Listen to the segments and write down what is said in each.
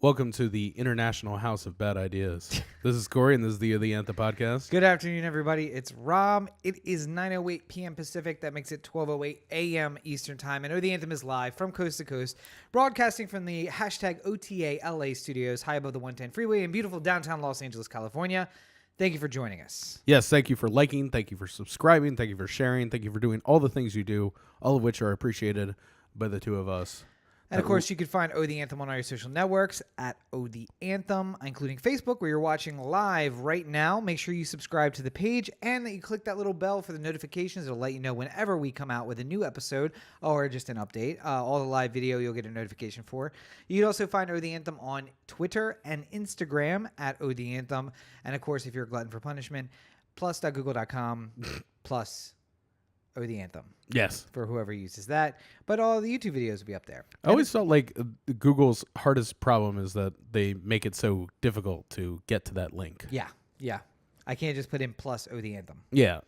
Welcome to the International House of Bad Ideas. This is Cory, and this is the O The Anthem podcast. Good afternoon, everybody. It's Rob. It is 9:08 p.m. Pacific. That makes it 12:08 a.m. Eastern Time. And O The Anthem is live from coast to coast, broadcasting from the hashtag OTA LA studios high above the 110 freeway in beautiful downtown Los Angeles, California. Thank you for joining us. Yes, thank you for liking, thank you for subscribing, thank you for sharing, thank you for doing all the things you do, all of which are appreciated by the two of us. And, of course, you can find O The Anthem on all your social networks at O The Anthem, including Facebook, where you're watching live right now. Make sure you subscribe to the page and that you click that little bell for the notifications. It'll let you know whenever we come out with a new episode or just an update. All the live video you'll get a notification for. You can also find O The Anthem on Twitter and Instagram at O The Anthem. And, of course, if you're a glutton for punishment, plus.google.com plus O The Anthem. Yes. For whoever uses that. But all the YouTube videos will be up there. I always felt like Google's hardest problem is that they make it so difficult to get to that link. Yeah. I can't just put in plus O The Anthem. Yeah.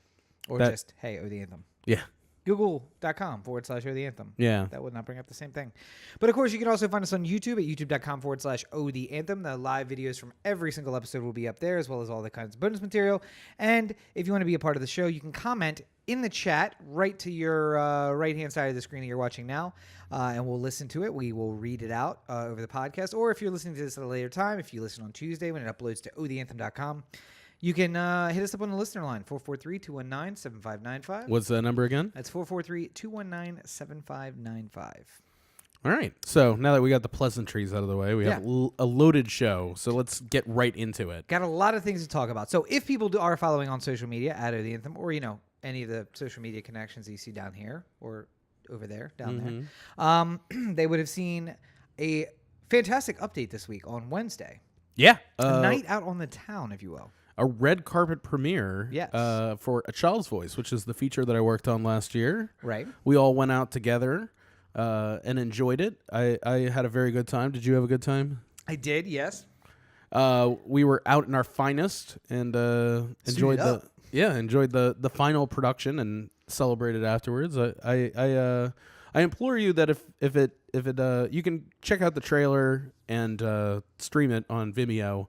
Or just, hey, O The Anthem. Yeah. Google.com/O The Anthem. Yeah. That would not bring up the same thing. But, of course, you can also find us on YouTube at youtube.com/O The Anthem. The live videos from every single episode will be up there, as well as all the kinds of bonus material. And if you want to be a part of the show, you can comment in the chat right to your right-hand side of the screen that you're watching now, and we'll listen to it. We will read it out over the podcast. Or if you're listening to this at a later time, if you listen on Tuesday when it uploads to otheanthem.com, you can hit us up on the listener line, 443-219-7595. What's the number again? That's 443-219-7595. All right. So now that we got the pleasantries out of the way, we have a loaded show. So let's get right into it. Got a lot of things to talk about. So if people are following on social media at O The Anthem, or, any of the social media connections that you see down here or over there, down there, they would have seen a fantastic update this week on Wednesday. Yeah. A night out on the town, if you will. A red carpet premiere for A Child's Voice, which is the feature that I worked on last year. Right. We all went out together and enjoyed it. I had a very good time. Did you have a good time? I did, yes. We were out in our finest and enjoyed the final production and celebrated afterwards. I implore you that if it you can check out the trailer and stream it on Vimeo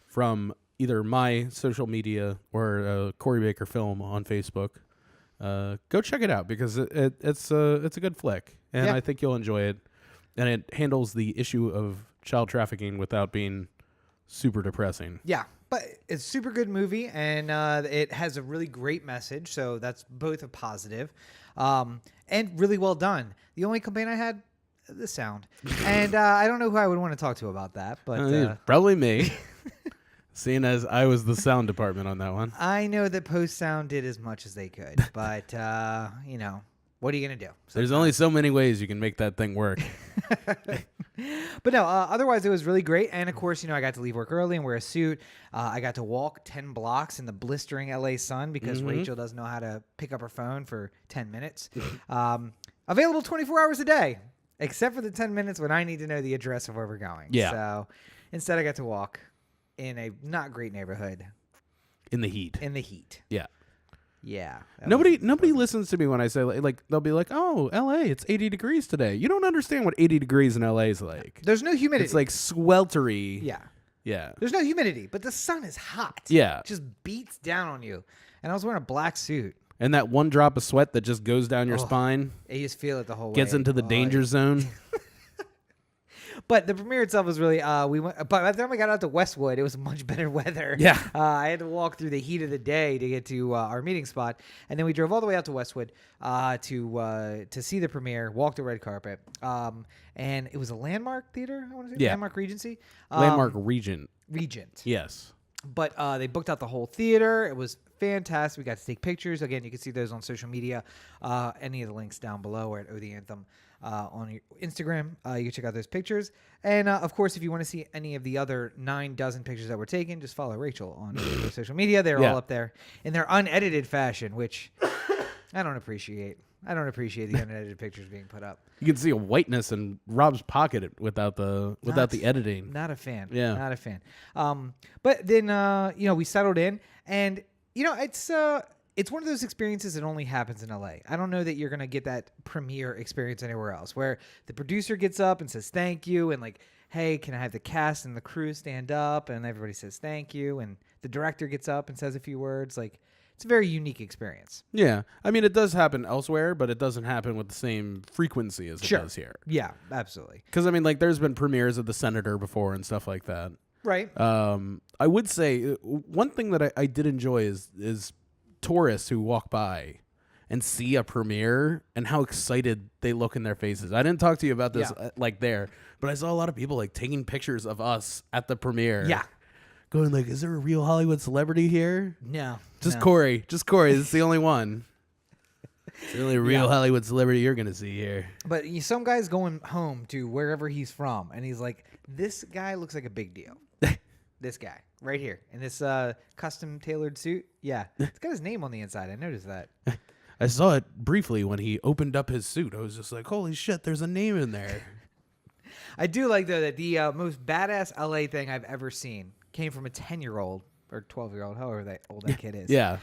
from either my social media or Cory Baker Film on Facebook. Go check it out because it's a good flick, and I think you'll enjoy it. And it handles the issue of child trafficking without being super depressing. Yeah, but it's a super good movie, and it has a really great message, so that's both a positive and really well done. The only complaint I had, the sound. And I don't know who I would want to talk to about that, but probably me. Seeing as I was the sound department on that one. I know that Post Sound did as much as they could, but, what are you going to do? There's only so many ways you can make that thing work. But no, otherwise it was really great. And, of course, I got to leave work early and wear a suit. I got to walk 10 blocks in the blistering LA sun because Rachel doesn't know how to pick up her phone for 10 minutes. Available 24 hours a day, except for the 10 minutes when I need to know the address of where we're going. Yeah. So instead I got to walk in a not great neighborhood. In the heat. Yeah. Yeah. Nobody listens to me when I say, like, they'll be like, oh, LA, it's 80 degrees today. You don't understand what 80 degrees in LA is like. There's no humidity. It's like sweltery. Yeah. Yeah. There's no humidity, but the sun is hot. Yeah. It just beats down on you. And I was wearing a black suit. And that one drop of sweat that just goes down your spine. You just feel it the whole way. Gets into the danger zone. But the premiere itself was really, but by the time we got out to Westwood, it was much better weather. Yeah. I had to walk through the heat of the day to get to our meeting spot. And then we drove all the way out to Westwood to see the premiere, walk the red carpet. And it was a Landmark Theater, I want to say? Yeah. Landmark Regency? Landmark Regent. Yes. But they booked out the whole theater. It was fantastic. We got to take pictures. Again, you can see those on social media. Any of the links down below or at O The Anthem on your Instagram. You can check out those pictures. And, of course, if you want to see any of the other 9 dozen pictures that were taken, just follow Rachel on social media. They're all up there in their unedited fashion, which I don't appreciate. I don't appreciate the unedited pictures being put up. You can see a whiteness in Rob's pocket without the editing. Not a fan. Yeah. Not a fan. But then we settled in, and it's it's one of those experiences that only happens in LA. I don't know that you're going to get that premiere experience anywhere else where the producer gets up and says thank you and like, hey, can I have the cast and the crew stand up? And everybody says thank you. And the director gets up and says a few words. Like, it's a very unique experience. Yeah. I mean, it does happen elsewhere, but it doesn't happen with the same frequency as it does here. Yeah, absolutely. Because, I mean, like, there's been premieres of The Senator before and stuff like that. Right. I would say one thing that I did enjoy is tourists who walk by and see a premiere and how excited they look in their faces. I didn't talk to you about this like there, but I saw a lot of people like taking pictures of us at the premiere. Yeah. Going like, is there a real Hollywood celebrity here? No. Just Cory. Just Cory. It's the only one. It's the only real Hollywood celebrity you're going to see here. But some guy's going home to wherever he's from, and he's like, this guy looks like a big deal. This guy right here in this custom tailored suit. Yeah. It's got his name on the inside. I noticed that. I saw it briefly when he opened up his suit. I was just like, holy shit, there's a name in there. I do like, though, that the most badass LA thing I've ever seen came from a 10-year-old or 12-year-old, however old that kid is. Yeah.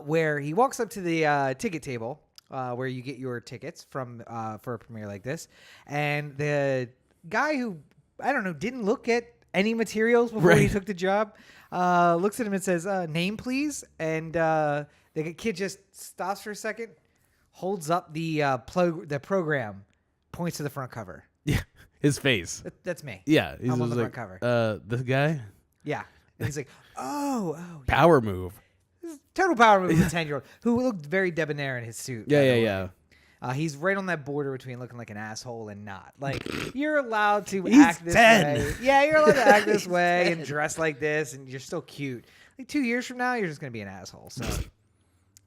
Where he walks up to the ticket table where you get your tickets from for a premiere like this. And the guy who, I don't know, didn't look at any materials before he took the job, looks at him and says, name, please. And the kid just stops for a second, holds up the program, points to the front cover. Yeah. His face. That's me. Yeah. He's on the front cover. This guy? Yeah. And he's like, oh. Power move. Total power move with a 10-year-old who looked very debonair in his suit. Yeah. He's right on that border between looking like an asshole and not. Like, you're allowed to He's act this 10. way. Yeah, you're allowed to act this way 10. and dress like this, and you're still cute. Like 2 years from now, you're just going to be an asshole. So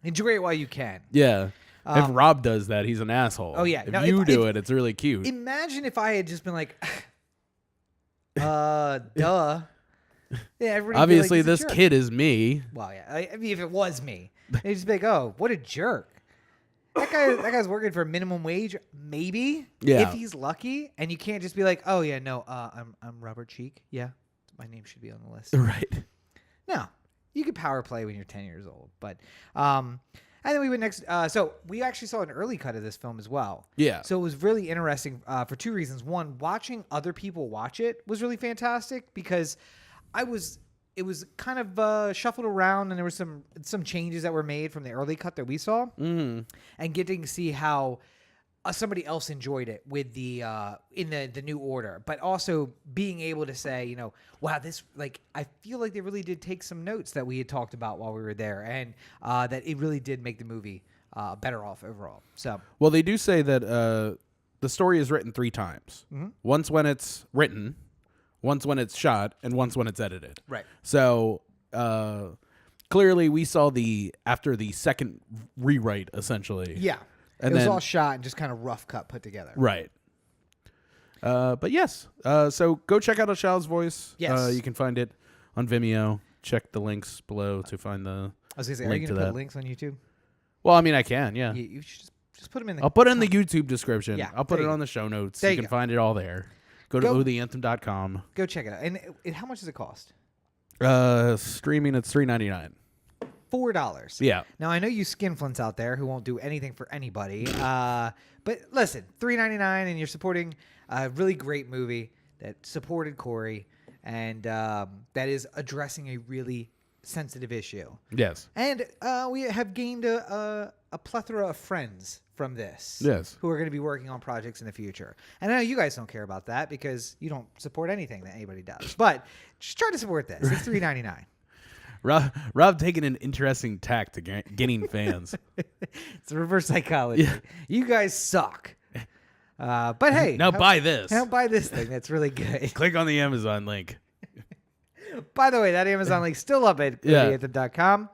enjoy it while you can. Yeah. If Rob does that, he's an asshole. Oh, yeah. If you do it, it's really cute. Imagine if I had just been like, duh. Yeah, obviously, like, this kid is me. Well, yeah. I mean, if it was me, they'd just be like, oh, what a jerk. That guy's working for minimum wage, maybe. Yeah. If he's lucky, and you can't just be like, oh yeah, no, I'm Robert Cheek. Yeah, my name should be on the list. Right. No, you could power play when you're 10 years old, but and then we went next. So we actually saw an early cut of this film as well. Yeah. So it was really interesting for two reasons. One, watching other people watch it was really fantastic because it was kind of shuffled around, and there were some changes that were made from the early cut that we saw, and getting to see how somebody else enjoyed it with the in the new order, but also being able to say, wow, this, like, I feel like they really did take some notes that we had talked about while we were there, and that it really did make the movie better off overall. So, well, they do say that the story is written 3 times. Once when it's written, once when it's shot, and once when it's edited. Right. So clearly we saw after the second rewrite, essentially. Yeah. And it was all shot and just kind of rough cut put together. Right. But yes. So go check out A Child's Voice. Yes. You can find it on Vimeo. Check the links below to find the I was going to say, are link you to going to that. put links on YouTube? Well, I mean, I can, yeah. You should just put them in the I'll put it in the YouTube description. Yeah, I'll put there it you on the show notes. There You you can go. find it all there. Go to otheanthem.com. Go check it out. And how much does it cost? Streaming, it's $3.99. $4. Yeah. Now, I know you skinflints out there who won't do anything for anybody. But listen, $3.99, and you're supporting a really great movie that supported Cory, and that is addressing a really sensitive issue. Yes. And we have gained a plethora of friends from this. Yes. Who are going to be working on projects in the future. And I know you guys don't care about that because you don't support anything that anybody does. But just try to support this. It's $3.99. Rob taking an interesting tack to gaining fans. It's reverse psychology. Yeah. You guys suck. But hey. Now buy this. Now buy this thing. That's really good. Click on the Amazon link. By the way, that Amazon link's still up at theanthem.com.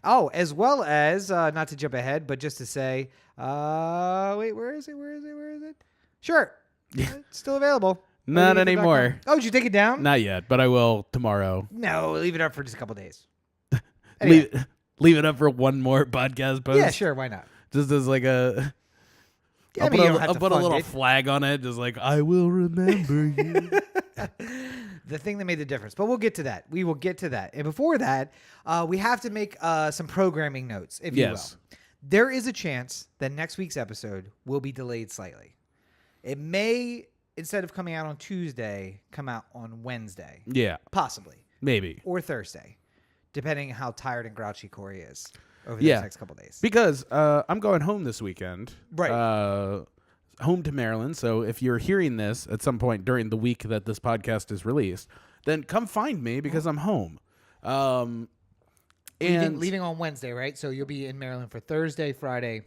Oh, as well as, not to jump ahead, but just to say, wait, where is it? Sure. It's still available. Not anymore. Oh, did you take it down? Not yet, but I will tomorrow. No, leave it up for just a couple days. Anyway. Leave it up for one more podcast post. Yeah, sure. Why not? Just as like a... Yeah, I'll you don't have put to a fund little it. flag on it, just like, I will remember you. The thing that made the difference. But we'll get to that. We will get to that. And before that, we have to make some programming notes, if you will. There is a chance that next week's episode will be delayed slightly. It may, instead of coming out on Tuesday, come out on Wednesday. Yeah. Possibly. Maybe. Or Thursday, depending how tired and grouchy Cory is over the next couple days. Because I'm going home this weekend. Right. Home to Maryland. So if you're hearing this at some point during the week that this podcast is released, then come find me because I'm home. Leaving on Wednesday, right? So you'll be in Maryland for Thursday, Friday,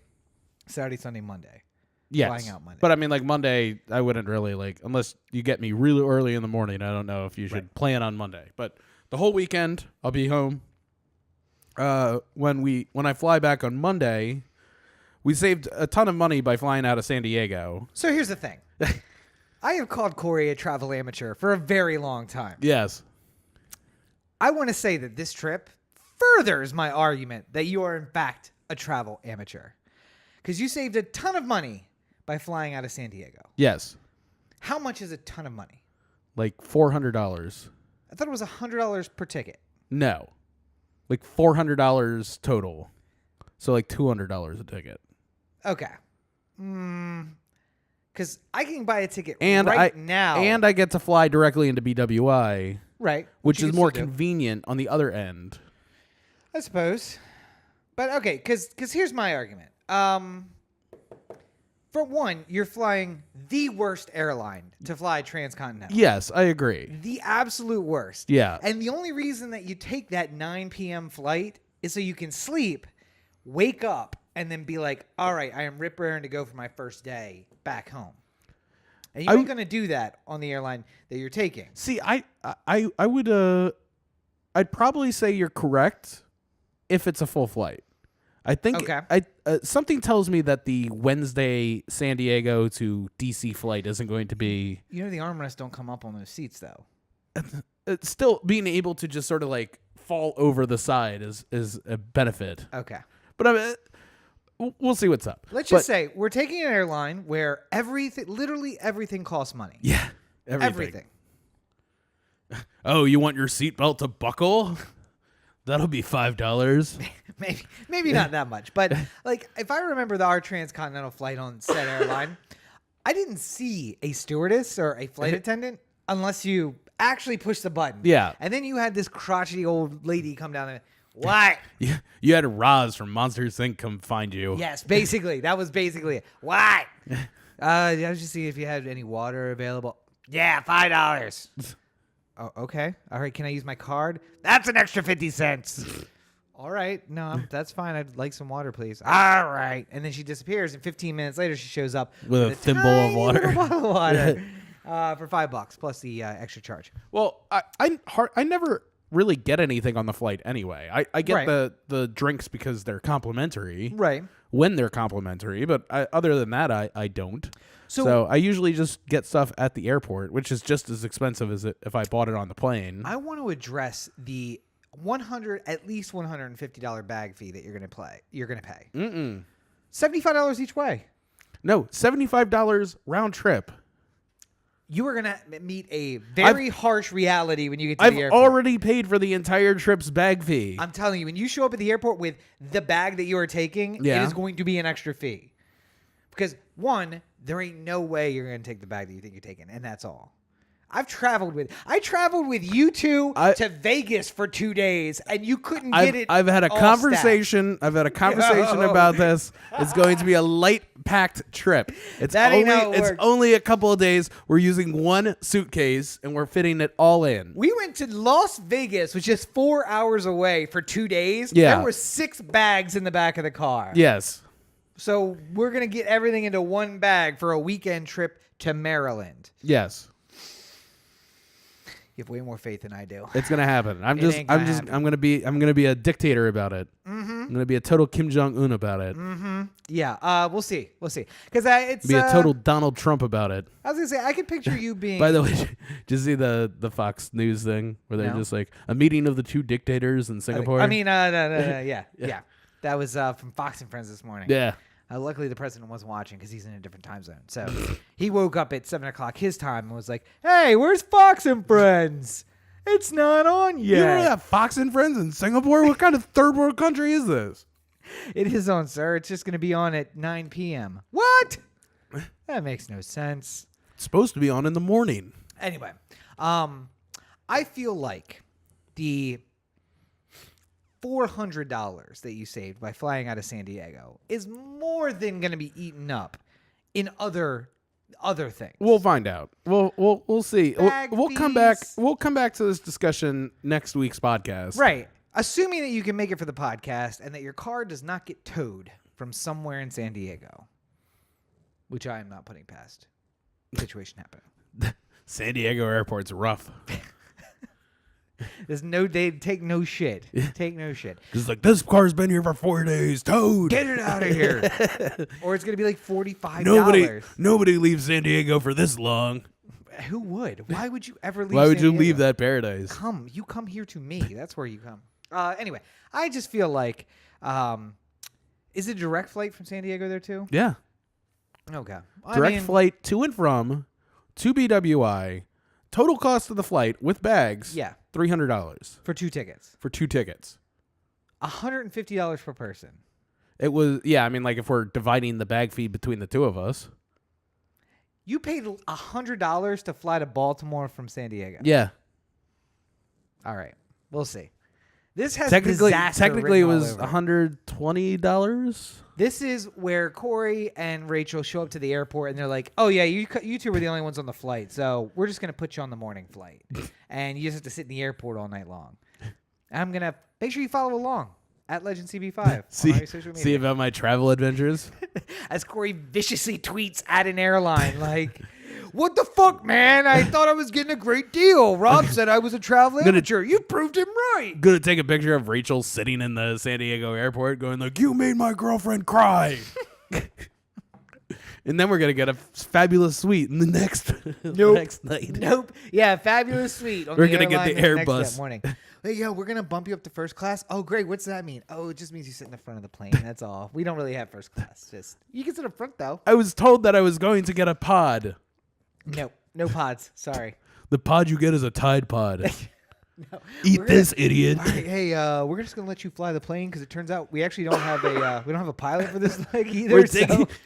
Saturday, Sunday, Monday. Yes. Flying out Monday. But I mean, like Monday, I wouldn't really unless you get me really early in the morning. I don't know if you should plan on Monday. But the whole weekend, I'll be home. When I fly back on Monday, we saved a ton of money by flying out of San Diego. So here's the thing. I have called Cory a travel amateur for a very long time. Yes. I want to say that this trip furthers my argument that you are, in fact, a travel amateur. Because you saved a ton of money by flying out of San Diego. Yes. How much is a ton of money? Like $400. I thought it was $100 per ticket. No. Like $400 total. So like $200 a ticket. Okay. Because I can buy a ticket now. And I get to fly directly into BWI. Right. Which is more convenient on the other end. I suppose. But okay, because here's my argument. For one, you're flying the worst airline to fly transcontinental. Yes, I agree. The absolute worst. Yeah. And the only reason that you take that 9 p.m. flight is so you can sleep, wake up, and then be like, all right, I am rip raring to go for my first day back home. And you ain't going to do that on the airline that you're taking. See, I would I'd probably say you're correct if it's a full flight. I think something tells me that the Wednesday San Diego to DC flight isn't going to be. You know, the armrests don't come up on those seats, though. Still, being able to just sort of like fall over the side is a benefit. Okay. But we'll see what's up. Let's just say we're taking an airline where literally everything costs money. Yeah. Everything. Oh, you want your seatbelt to buckle? That'll be $5. Maybe not that much, but like if I remember our transcontinental flight on said airline, I didn't see a stewardess or a flight attendant unless you actually push the button. Yeah, and then you had this crotchety old lady come down and what? You had Roz from Monsters Inc. come find you. Yes, basically that was basically it. What? I was just seeing if you had any water available. Yeah, $5. Oh, okay. All right. Can I use my card? That's an extra 50 cents. All right. No, that's fine. I'd like some water, please. All right. And then she disappears, and 15 minutes later, she shows up with a thimble of water. Bottle of water for $5 plus the extra charge. Well, I never really get anything on the flight anyway. I get the drinks because they're complimentary. Right. When they're complimentary, but other than that, I don't. So I usually just get stuff at the airport, which is just as expensive as if I bought it on the plane. I want to address the at least $150 bag fee that you're gonna pay. $75 each way. No, $75 round trip. You are gonna meet a very harsh reality when you get to the airport. I've already paid for the entire trip's bag fee. I'm telling you, when you show up at the airport with the bag that you are taking, it is going to be an extra fee. Because one, there ain't no way you're going to take the bag that you think you're taking, and that's all. I traveled with you two to Vegas for 2 days, and you couldn't get it. I've had a conversation. I've had a conversation about this. It's going to be a light packed trip. It's only a couple of days. We're using one suitcase and we're fitting it all in. We went to Las Vegas, which is 4 hours away, for 2 days. Yeah. There were 6 bags in the back of the car. Yes. So we're going to get everything into one bag for a weekend trip to Maryland. Yes. You have way more faith than I do. It's gonna happen. I'm gonna be a dictator about it. I'm gonna be a total Kim Jong-un about it. Yeah. We'll see. Because it's be a total Donald Trump about it. I was gonna say I could picture you being. By the way, did you see the Fox News thing where they're just like a meeting of the 2 dictators in Singapore? Yeah. That was from Fox and Friends this morning. Yeah. Luckily, the president wasn't watching because he's in a different time zone. So he woke up at 7 o'clock his time and was like, "Hey, where's Fox and Friends? It's not on yet." You don't have Fox and Friends in Singapore? What kind of third world country is this? It is on, sir. It's just going to be on at 9 p.m. What? That makes no sense. It's supposed to be on in the morning. Anyway, I feel like the $400 that you saved by flying out of San Diego is more than going to be eaten up in other things. We'll find out. We'll see. We'll come back. Fees. We'll come back to this discussion next week's podcast. Right. Assuming that you can make it for the podcast and that your car does not get towed from somewhere in San Diego, which I am not putting past. Situation happened. San Diego airport's rough. There's no day. Take no shit. Take no shit. It's like, this car's been here for 4 days. Towed. Get it out of here. Or it's gonna be like $45. Nobody leaves San Diego for this long. Who would? Why would you ever leave? Why would San you Diego? leave that paradise? You come here to me. That's where you come. Anyway, I just feel like, is it a direct flight from San Diego there too? Yeah. Okay. Direct flight to and from to BWI. Total cost of the flight with bags. Yeah. $300 For 2 tickets. for 2 tickets. $150 per person. It was, yeah, I mean, like if we're dividing the bag fee between the two of us. You paid $100 to fly to Baltimore from San Diego. Yeah. All right. We'll see. This has Technically it was written all over it. $120. This is where Cory and Rachel show up to the airport and they're like, "Oh yeah, you two were the only ones on the flight, so we're just gonna put you on the morning flight, and you just have to sit in the airport all night long." And I'm gonna make sure you follow along at LegendCB5 on our social media. See about my travel adventures. As Cory viciously tweets at an airline like, "What the fuck, man? I thought I was getting a great deal. Rob said I was a travel amateur. You proved him right." Gonna take a picture of Rachel sitting in the San Diego airport going like, "You made my girlfriend cry." And then we're gonna get a fabulous suite in the next next night. Nope. Yeah, fabulous suite. We're gonna get the Airbus. Morning. Hey, yeah, we're gonna bump you up to first class. Oh, great. What's that mean? Oh, it just means you sit in the front of the plane. That's all. We don't really have first class. Just you can sit up front though. I was told that I was going to get a pod. Nope. No pods. Sorry. The pod you get is a Tide Pod. No. Eat this, idiot. All right, hey, we're just gonna let you fly the plane because it turns out we actually don't have a pilot for this leg either.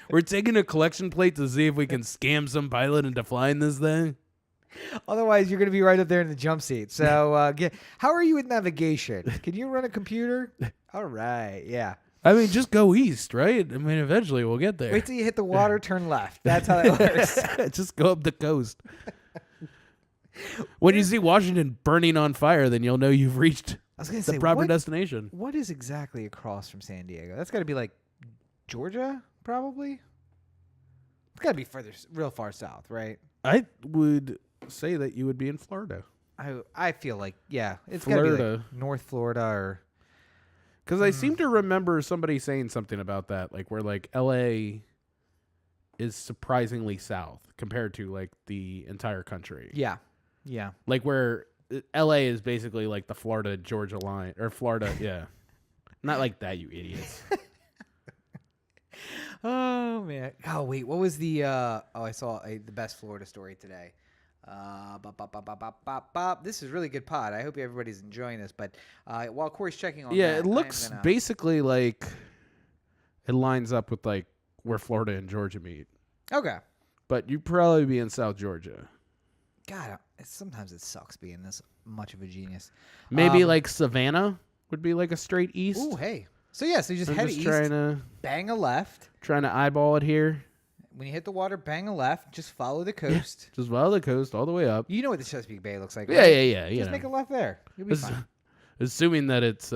We're taking a collection plate to see if we can scam some pilot into flying this thing. Otherwise, you're gonna be right up there in the jump seat. So, how are you with navigation? Can you run a computer? All right, yeah. I mean, just go east, right? I mean, eventually we'll get there. Wait till you hit the water, turn left. That's how that works. Just go up the coast. When you see Washington burning on fire, then you'll know you've reached the proper destination. What is exactly across from San Diego? That's got to be like Georgia, probably. It's got to be real far south, right? I would say that you would be in Florida. I feel like, yeah, it's got to be like North Florida or. Because I seem to remember somebody saying something about that, like where like L.A. is surprisingly south compared to like the entire country. Yeah. Yeah. Like where L.A. is basically like the Florida-Georgia line. Or Florida, yeah. Not like that, you idiots. Oh, man. Oh, wait. What was the... I saw the best Florida story today. This is really good pod. I hope everybody's enjoying this. But while Cory's checking on that... it looks basically like it lines up with like where Florida and Georgia meet. Okay. But you'd probably be in South Georgia. God, sometimes it sucks being this much of a genius. Maybe like Savannah would be like a straight east. Ooh, hey. So, yeah, so you just head east, bang a left. Trying to eyeball it here. When you hit the water, bang a left. Just follow the coast. Just follow the coast all the way up. You know what the Chesapeake Bay looks like, right? Yeah. Just make a left there. You'll be fine. Assuming that it's...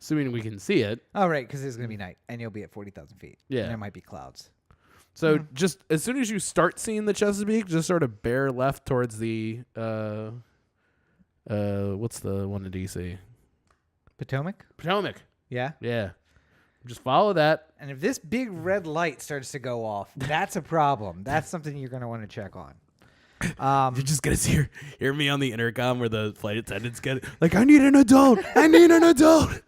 assuming we can see it. Oh, right, because it's going to be night, and you'll be at 40,000 feet. Yeah. And there might be clouds. So just as soon as you start seeing the Chesapeake, just sort of bear left towards the what's the one in DC? Potomac? Yeah? Yeah. Just follow that. And if this big red light starts to go off, that's a problem. That's something you're going to want to check on. You're just going to hear me on the intercom where the flight attendants get like, I need an adult. I need an adult.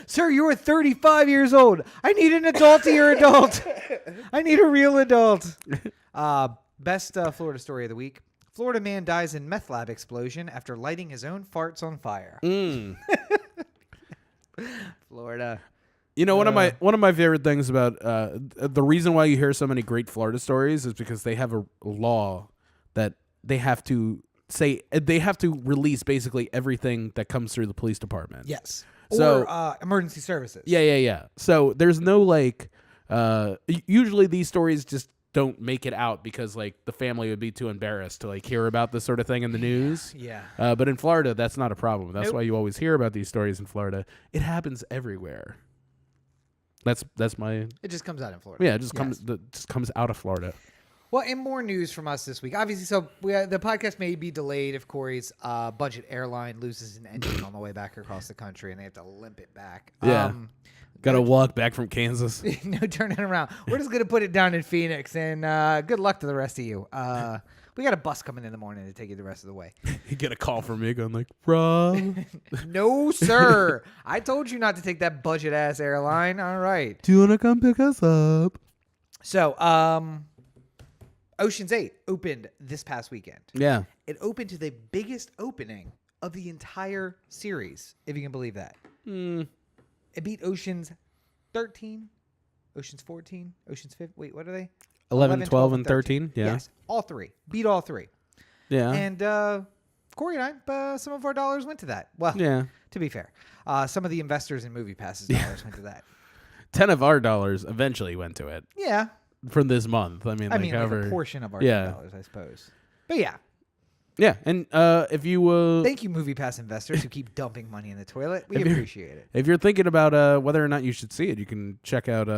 Sir, you are 35 years old. I need an adultier adult. I need a real adult. Best Florida story of the week. Florida man dies in meth lab explosion after lighting his own farts on fire. Florida. You know, one of my favorite things about the reason why you hear so many great Florida stories is because they have a law that they have to release basically everything that comes through the police department. Yes. So, or emergency services. Yeah. So there's no usually these stories just don't make it out because like the family would be too embarrassed to like hear about this sort of thing in the news. Yeah. But in Florida, that's not a problem. That's why you always hear about these stories in Florida. It happens everywhere. That's my. It just comes out in Florida. Yeah, it just comes out of Florida. Well, and more news from us this week. Obviously, so the podcast may be delayed if Cory's budget airline loses an engine on the way back across the country, and they have to limp it back. Yeah. Got to walk back from Kansas. No turning around. We're just going to put it down in Phoenix, and good luck to the rest of you. We got a bus coming in the morning to take you the rest of the way. You get a call from me going like, Rob. No, sir. I told you not to take that budget-ass airline. All right. Do you want to come pick us up? So, Ocean's 8 opened this past weekend. Yeah. It opened to the biggest opening of the entire series, if you can believe that. It beat Ocean's 13, Ocean's 14, Ocean's 15. Wait, what are they? 11, 12, and 13. Yeah. Yes, all three. Beat all three. Yeah. And Cory and I, some of our dollars went to that. Well, yeah. To be fair, some of the investors in Movie Passes dollars went to that. 10 of our dollars eventually went to it. Yeah. For this month. I mean, like a portion of our dollars, I suppose. But yeah. Yeah, and if you... Thank you, Movie Pass investors who keep dumping money in the toilet. We appreciate it. If you're thinking about whether or not you should see it, you can check out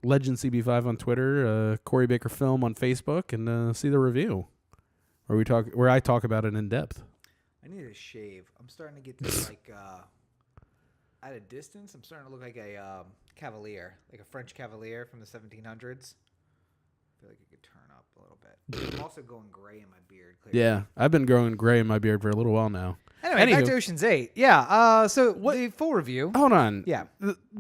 Legend CB5 on Twitter, Cory Baker Film on Facebook, and see the review where I talk about it in depth. I need a shave. I'm starting to get this like at a distance. I'm starting to look like a cavalier, like a French cavalier from the 1700s. I feel like it could turn up a little bit. I'm also going gray in my beard. Clearly. Yeah, I've been growing gray in my beard for a little while now. Anyway, back to Ocean's 8. Yeah. So the full review. Hold on. Yeah.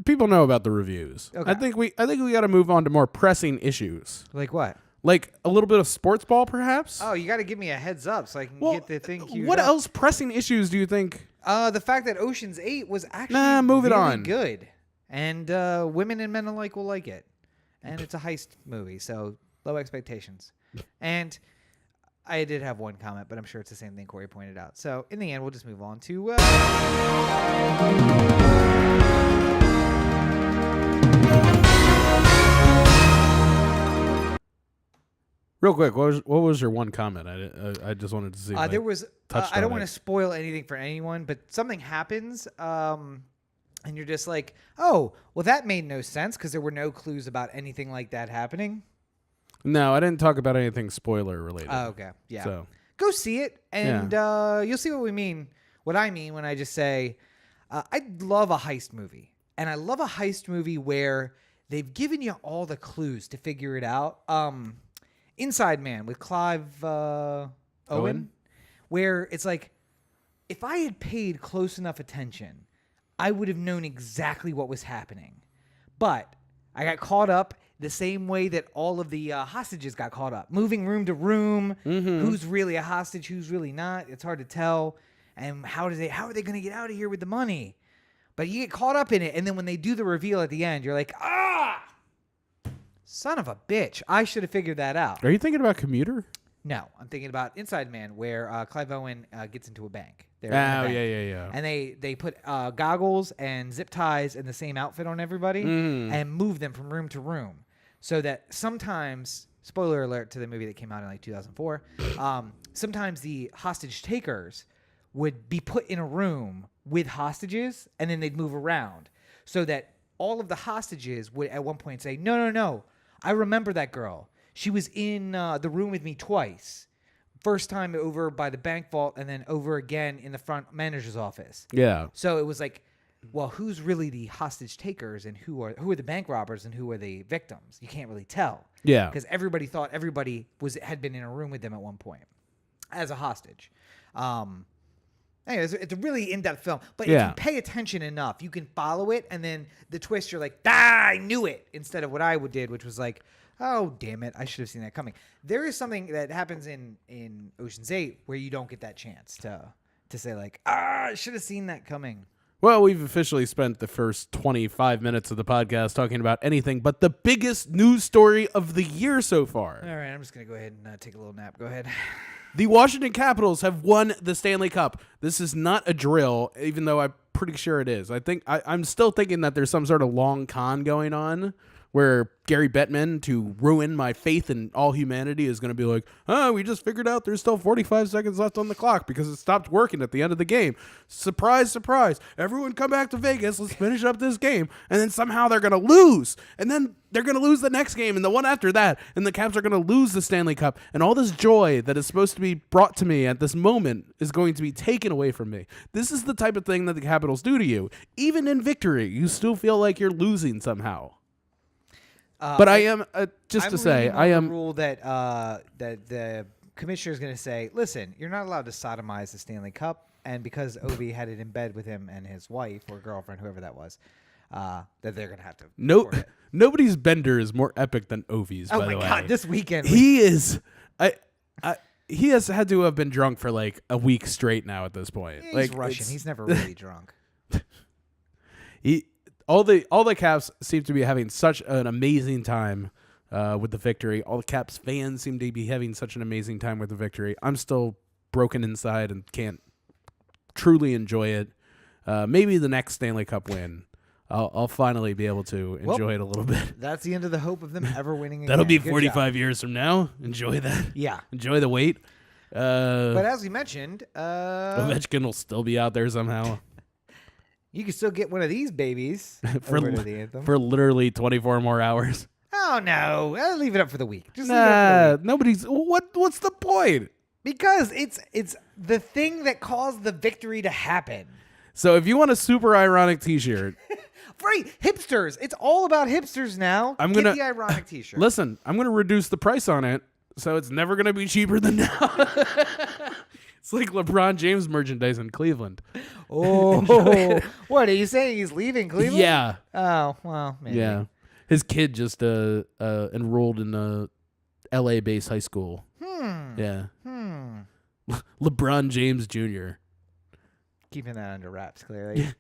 People know about the reviews. Okay. I think we got to move on to more pressing issues. Like what? Like a little bit of sports ball, perhaps. Oh, you got to give me a heads up so I can get the thing queued What up. else pressing issues do you think? The fact that Ocean's 8 was actually really good, and women and men alike will like it, and it's a heist movie, so low expectations. And I did have one comment, but I'm sure it's the same thing Cory pointed out. So in the end, we'll just move on to. Real quick, what was your one comment? I just wanted to see. There was. I don't want to spoil anything for anyone, but something happens, and you're just like, oh, well, that made no sense because there were no clues about anything like that happening. No, I didn't talk about anything spoiler related. Oh, okay, yeah. So go see it, and you'll see what we mean. What I mean when I just say, I love a heist movie, and I love a heist movie where they've given you all the clues to figure it out. Inside Man with Clive Owen, where it's like, if I had paid close enough attention, I would have known exactly what was happening. But I got caught up the same way that all of the hostages got caught up, moving room to room. Who's really a hostage, who's really not? It's hard to tell. And how are they going to get out of here with the money? But you get caught up in it, and then when they do the reveal at the end, you're like, son of a bitch. I should have figured that out. Are you thinking about Commuter? No, I'm thinking about Inside Man, where Clive Owen gets into a bank. Yeah. And they put goggles and zip ties and the same outfit on everybody and move them from room to room. So that sometimes, spoiler alert to the movie that came out in like 2004, sometimes the hostage takers would be put in a room with hostages and then they'd move around. So that all of the hostages would at one point say, no. I remember that girl. She was in the room with me twice. First time over by the bank vault and then over again in the front manager's office. Yeah. So it was like, well, who's really the hostage takers and who are the bank robbers and who are the victims? You can't really tell. Yeah. Because everybody thought everybody had been in a room with them at one point as a hostage. And Anyways, it's a really in-depth film. But if you pay attention enough, you can follow it, and then the twist, you're like, I knew it, instead of what I did, which was like, oh, damn it, I should have seen that coming. There is something that happens in Ocean's 8 where you don't get that chance to say, like, I should have seen that coming. Well, we've officially spent the first 25 minutes of the podcast talking about anything but the biggest news story of the year so far. All right, I'm just going to go ahead and take a little nap. Go ahead. The Washington Capitals have won the Stanley Cup. This is not a drill, even though I'm pretty sure it is. I'm still thinking that there's some sort of long con going on where Gary Bettman, to ruin my faith in all humanity, is going to be like, we just figured out there's still 45 seconds left on the clock because it stopped working at the end of the game. Surprise, surprise. Everyone come back to Vegas. Let's finish up this game. And then somehow they're going to lose. And then they're going to lose the next game and the one after that. And the Caps are going to lose the Stanley Cup. And all this joy that is supposed to be brought to me at this moment is going to be taken away from me. This is the type of thing that the Capitals do to you. Even in victory, you still feel like you're losing somehow. But I am I am the rule that that the commissioner is going to say, listen, you're not allowed to sodomize the Stanley Cup, and because Ovi had it in bed with him and his wife or girlfriend, whoever that was, that they're going to have to. Nobody's bender is more epic than Ovi's. By the way, oh my god, this weekend he is. He has had to have been drunk for like a week straight now at this point. He's Russian. He's never really drunk. All the Caps seem to be having such an amazing time with the victory. All the Caps fans seem to be having such an amazing time with the victory. I'm still broken inside and can't truly enjoy it. Maybe the next Stanley Cup win, I'll finally be able to enjoy it a little bit. That's the end of the hope of them ever winning again. That'll be 45 years from now. Enjoy that. Yeah. Enjoy the wait. But as we mentioned, Ovechkin will still be out there somehow. You can still get one of these babies for the Anthem. For literally 24 more hours. Oh no! I'll leave it up for the week. Just leave it up for the week. Nobody's. What's the point? Because it's the thing that caused the victory to happen. So if you want a super ironic T-shirt, right? Hipsters. It's all about hipsters now. Get the ironic T-shirt. Listen, I'm gonna reduce the price on it, so it's never gonna be cheaper than now. It's like LeBron James merchandise in Cleveland. Oh, what are you saying? He's leaving Cleveland? Yeah. Oh, well, maybe. Yeah. His kid just enrolled in a LA-based high school. Yeah. LeBron James Jr. Keeping that under wraps, clearly.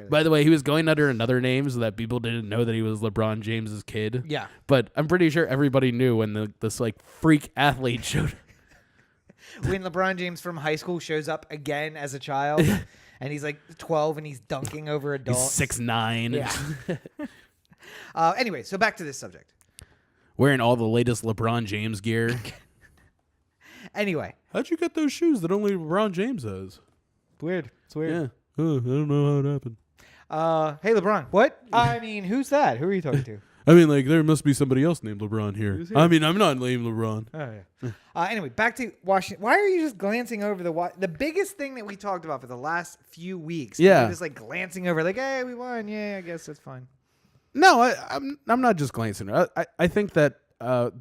By the way, he was going under another name so that people didn't know that he was LeBron James's kid. Yeah. But I'm pretty sure everybody knew when this like freak athlete showed. When LeBron James from high school shows up again as a child, and he's like 12 and he's dunking over adults. He's 6'9". Yeah. Anyway, so back to this subject. Wearing all the latest LeBron James gear. Anyway. How'd you get those shoes that only LeBron James has? Weird. It's weird. Yeah. I don't know how it happened. Hey, LeBron. What? I mean, who's that? Who are you talking to? I mean, like, there must be somebody else named LeBron here. I mean, I'm not named LeBron. Oh, yeah. Anyway, back to Washington. Why are you just glancing over the biggest thing that we talked about for the last few weeks? Yeah. You're just, like, glancing over, like, hey, we won. Yeah, I guess that's fine. No, I'm not just glancing. I think that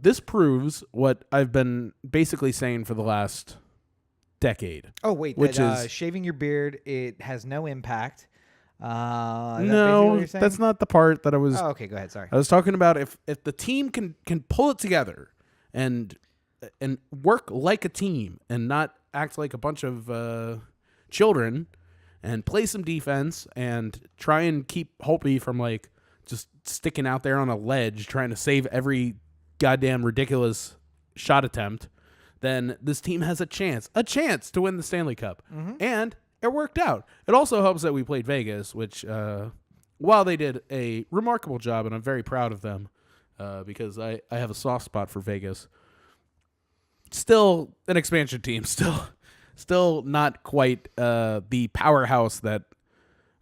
this proves what I've been basically saying for the last decade. Oh, wait. Which is shaving your beard, it has no impact. No, that's not the part that I was. Oh, okay, go ahead. Sorry. I was talking about if the team can pull it together and work like a team and not act like a bunch of children and play some defense and try and keep Holtby from like just sticking out there on a ledge trying to save every goddamn ridiculous shot attempt, then this team has a chance to win the Stanley Cup. And it worked out. It also helps that we played Vegas, which, while they did a remarkable job, and I'm very proud of them, because I have a soft spot for Vegas. Still an expansion team. Still not quite the powerhouse that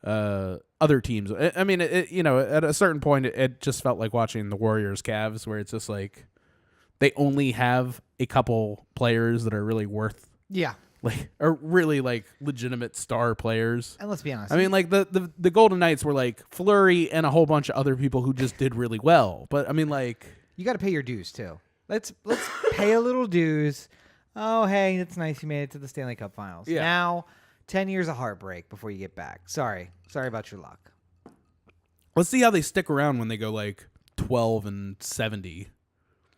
other teams. I mean, at a certain point, it just felt like watching the Warriors Cavs, where it's just like they only have a couple players that are really worth. Yeah. Like, are really like legitimate star players. And let's be honest. I mean, like the Golden Knights were like Fleury and a whole bunch of other people who just did really well. But I mean, like, you got to pay your dues too. Let's pay a little dues. Oh, hey, it's nice you made it to the Stanley Cup Finals. Yeah. Now 10 years of heartbreak before you get back. Sorry about your luck. Let's see how they stick around when they go like 12-70.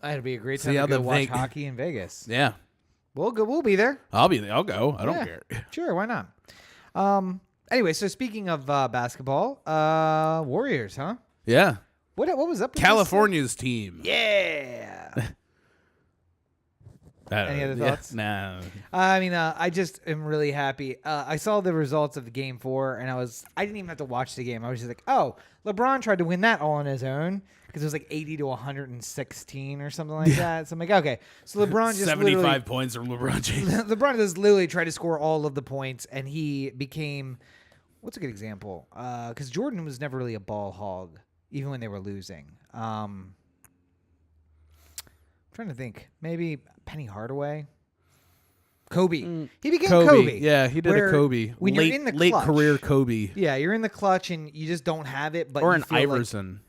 It'd be a great time to go watch hockey in Vegas. Yeah, We'll go. We'll be there. I'll be there. I'll go. I don't care. Sure, why not? Anyway, so speaking of basketball, Warriors, huh? Yeah. What was up with California's team? Yeah. Any other thoughts? Nah. I mean, I just am really happy. I saw the results of the Game 4, and I didn't even have to watch the game. I was just like, oh, LeBron tried to win that all on his own because it was like 80 to 116 or something like that. So I'm like, okay. So LeBron just 75 points from LeBron James. LeBron just literally tried to score all of the points, and he became, what's a good example? Because Jordan was never really a ball hog, even when they were losing. I'm trying to think. Maybe Penny Hardaway. Kobe. He became Kobe. Yeah, he did a Kobe. When you're in the clutch, late career Kobe. Yeah, you're in the clutch and you just don't have it. But or an Iverson.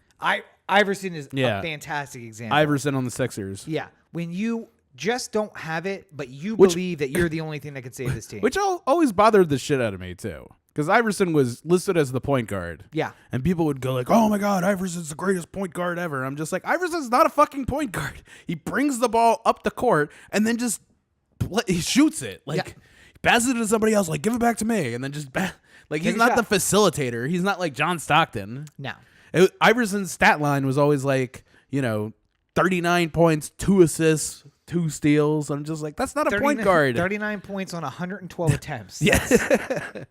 Iverson is a fantastic example. Iverson on the Sixers. Yeah. When you just don't have it, but you believe that you're the only thing that could save this team. Which always bothered the shit out of me, too. Because Iverson was listed as the point guard. Yeah. And people would go like, oh, my God, Iverson's the greatest point guard ever. I'm just like, Iverson's not a fucking point guard. He brings the ball up the court and then just he shoots it. Like, he passes it to somebody else, like, give it back to me. And then just, like, he's not the facilitator. He's not like John Stockton. No. Iverson's stat line was always like, 39 points, 2 assists, 2 steals. I'm just like, that's not a point guard. 39 points on 112 attempts. Yes.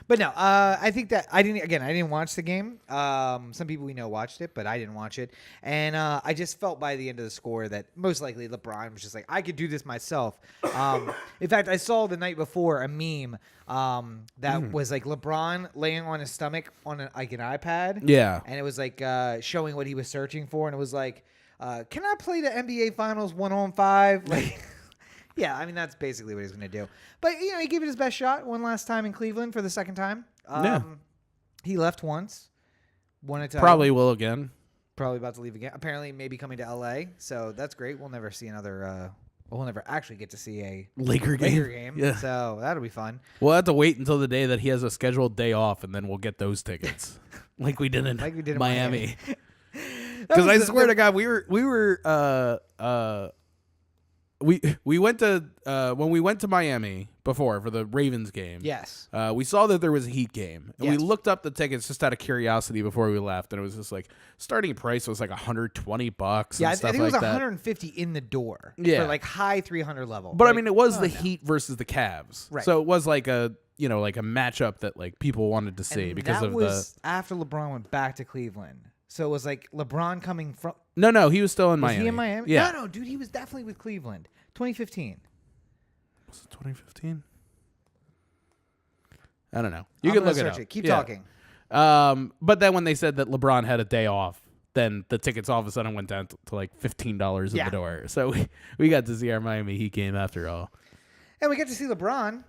But no, I think that I didn't watch the game. Some people we know watched it, but I didn't watch it. And I just felt by the end of the score that most likely LeBron was just like, I could do this myself. In fact, I saw the night before a meme that was like LeBron laying on his stomach on an iPad. Yeah. And it was like showing what he was searching for. And it was like, can I play the NBA Finals 1-on-5? Like... Yeah, I mean, that's basically what he's going to do. But, he gave it his best shot one last time in Cleveland for the second time. He left once. Won a title. Probably will again. Probably about to leave again. Apparently, maybe coming to L.A., so that's great. We'll never see another we'll never actually get to see a Laker game. Yeah. So that'll be fun. We'll have to wait until the day that he has a scheduled day off, and then we'll get those tickets. like we did in Miami. Because I swear to God, we went to when we went to Miami before for the Ravens game. Yes. We saw that there was a Heat game, and we Yes. looked up the tickets just out of curiosity before we left, and it was just like starting price was like $120. Yeah, and stuff I think it was like that. 150 in the door. Yeah. For like high 300 level. But I mean, it was the Heat versus the Cavs, Right. so it was like a like a matchup that like people wanted to see and because that of was after LeBron went back to Cleveland. So it was like LeBron coming from. No, he was still in Was Miami. he in Miami? Yeah. No, dude, he was definitely with Cleveland. 2015. Was it 2015? I don't know. You I'm can gonna look it search up. Keep Yeah. talking. But then when they said that LeBron had a day off, then the tickets all of a sudden went down to like $15 at Yeah. the door. So we got to see our Miami Heat game after all. And we get to see LeBron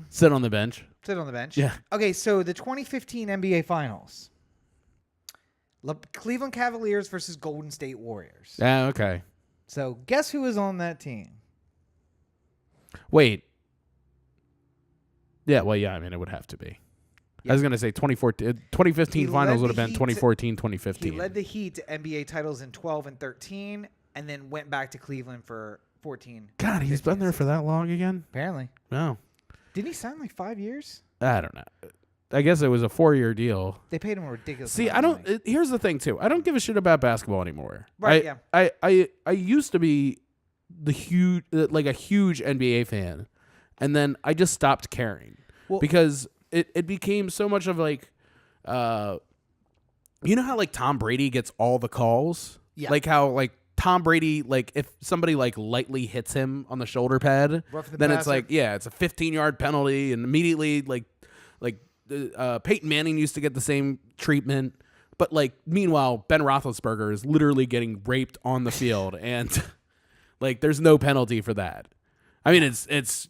Sit on the bench. sit on the bench. Yeah. Okay, so the 2015 NBA Finals. Cleveland Cavaliers versus Golden State Warriors. Yeah, okay. So guess who was on that team? Wait. Yeah, well, yeah, I mean, it would have to be. Yeah. I was going to say 2015 He finals led would have the been Heat 2014, He 2015. led the Heat to NBA titles in 12 and 13, and then went back to Cleveland for 14. God, he's 15, been there for that long again? Apparently. No. Didn't he sign like 5 years? I don't know. I guess it was a 4-year deal. They paid him a ridiculous See, amount I of don't. money. Here's the thing too. I don't give a shit about basketball anymore. Right, I used to be a huge NBA fan, and then I just stopped caring because it became so much of like, you know how like Tom Brady gets all the calls, like how like Tom Brady, like if somebody like lightly hits him on the shoulder pad, then it's like it's a 15-yard penalty, and immediately like Peyton Manning used to get the same treatment, but like meanwhile Ben Roethlisberger is literally getting raped on the field, and like there's no penalty for that. I mean it's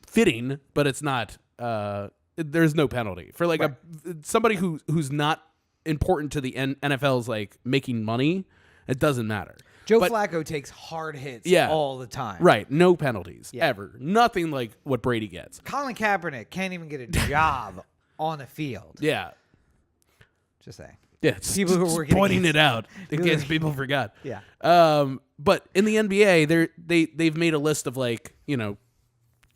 fitting, but it's not. There's no penalty for like somebody who's not important to the NFL's like making money. It doesn't matter. Joe Flacco takes hard hits all the time. Right. No penalties ever. Nothing like what Brady gets. Colin Kaepernick can't even get a job on the field. Yeah. Just saying. Yeah, people who were pointing it out in case people forgot. Yeah. But in the NBA, they've made a list of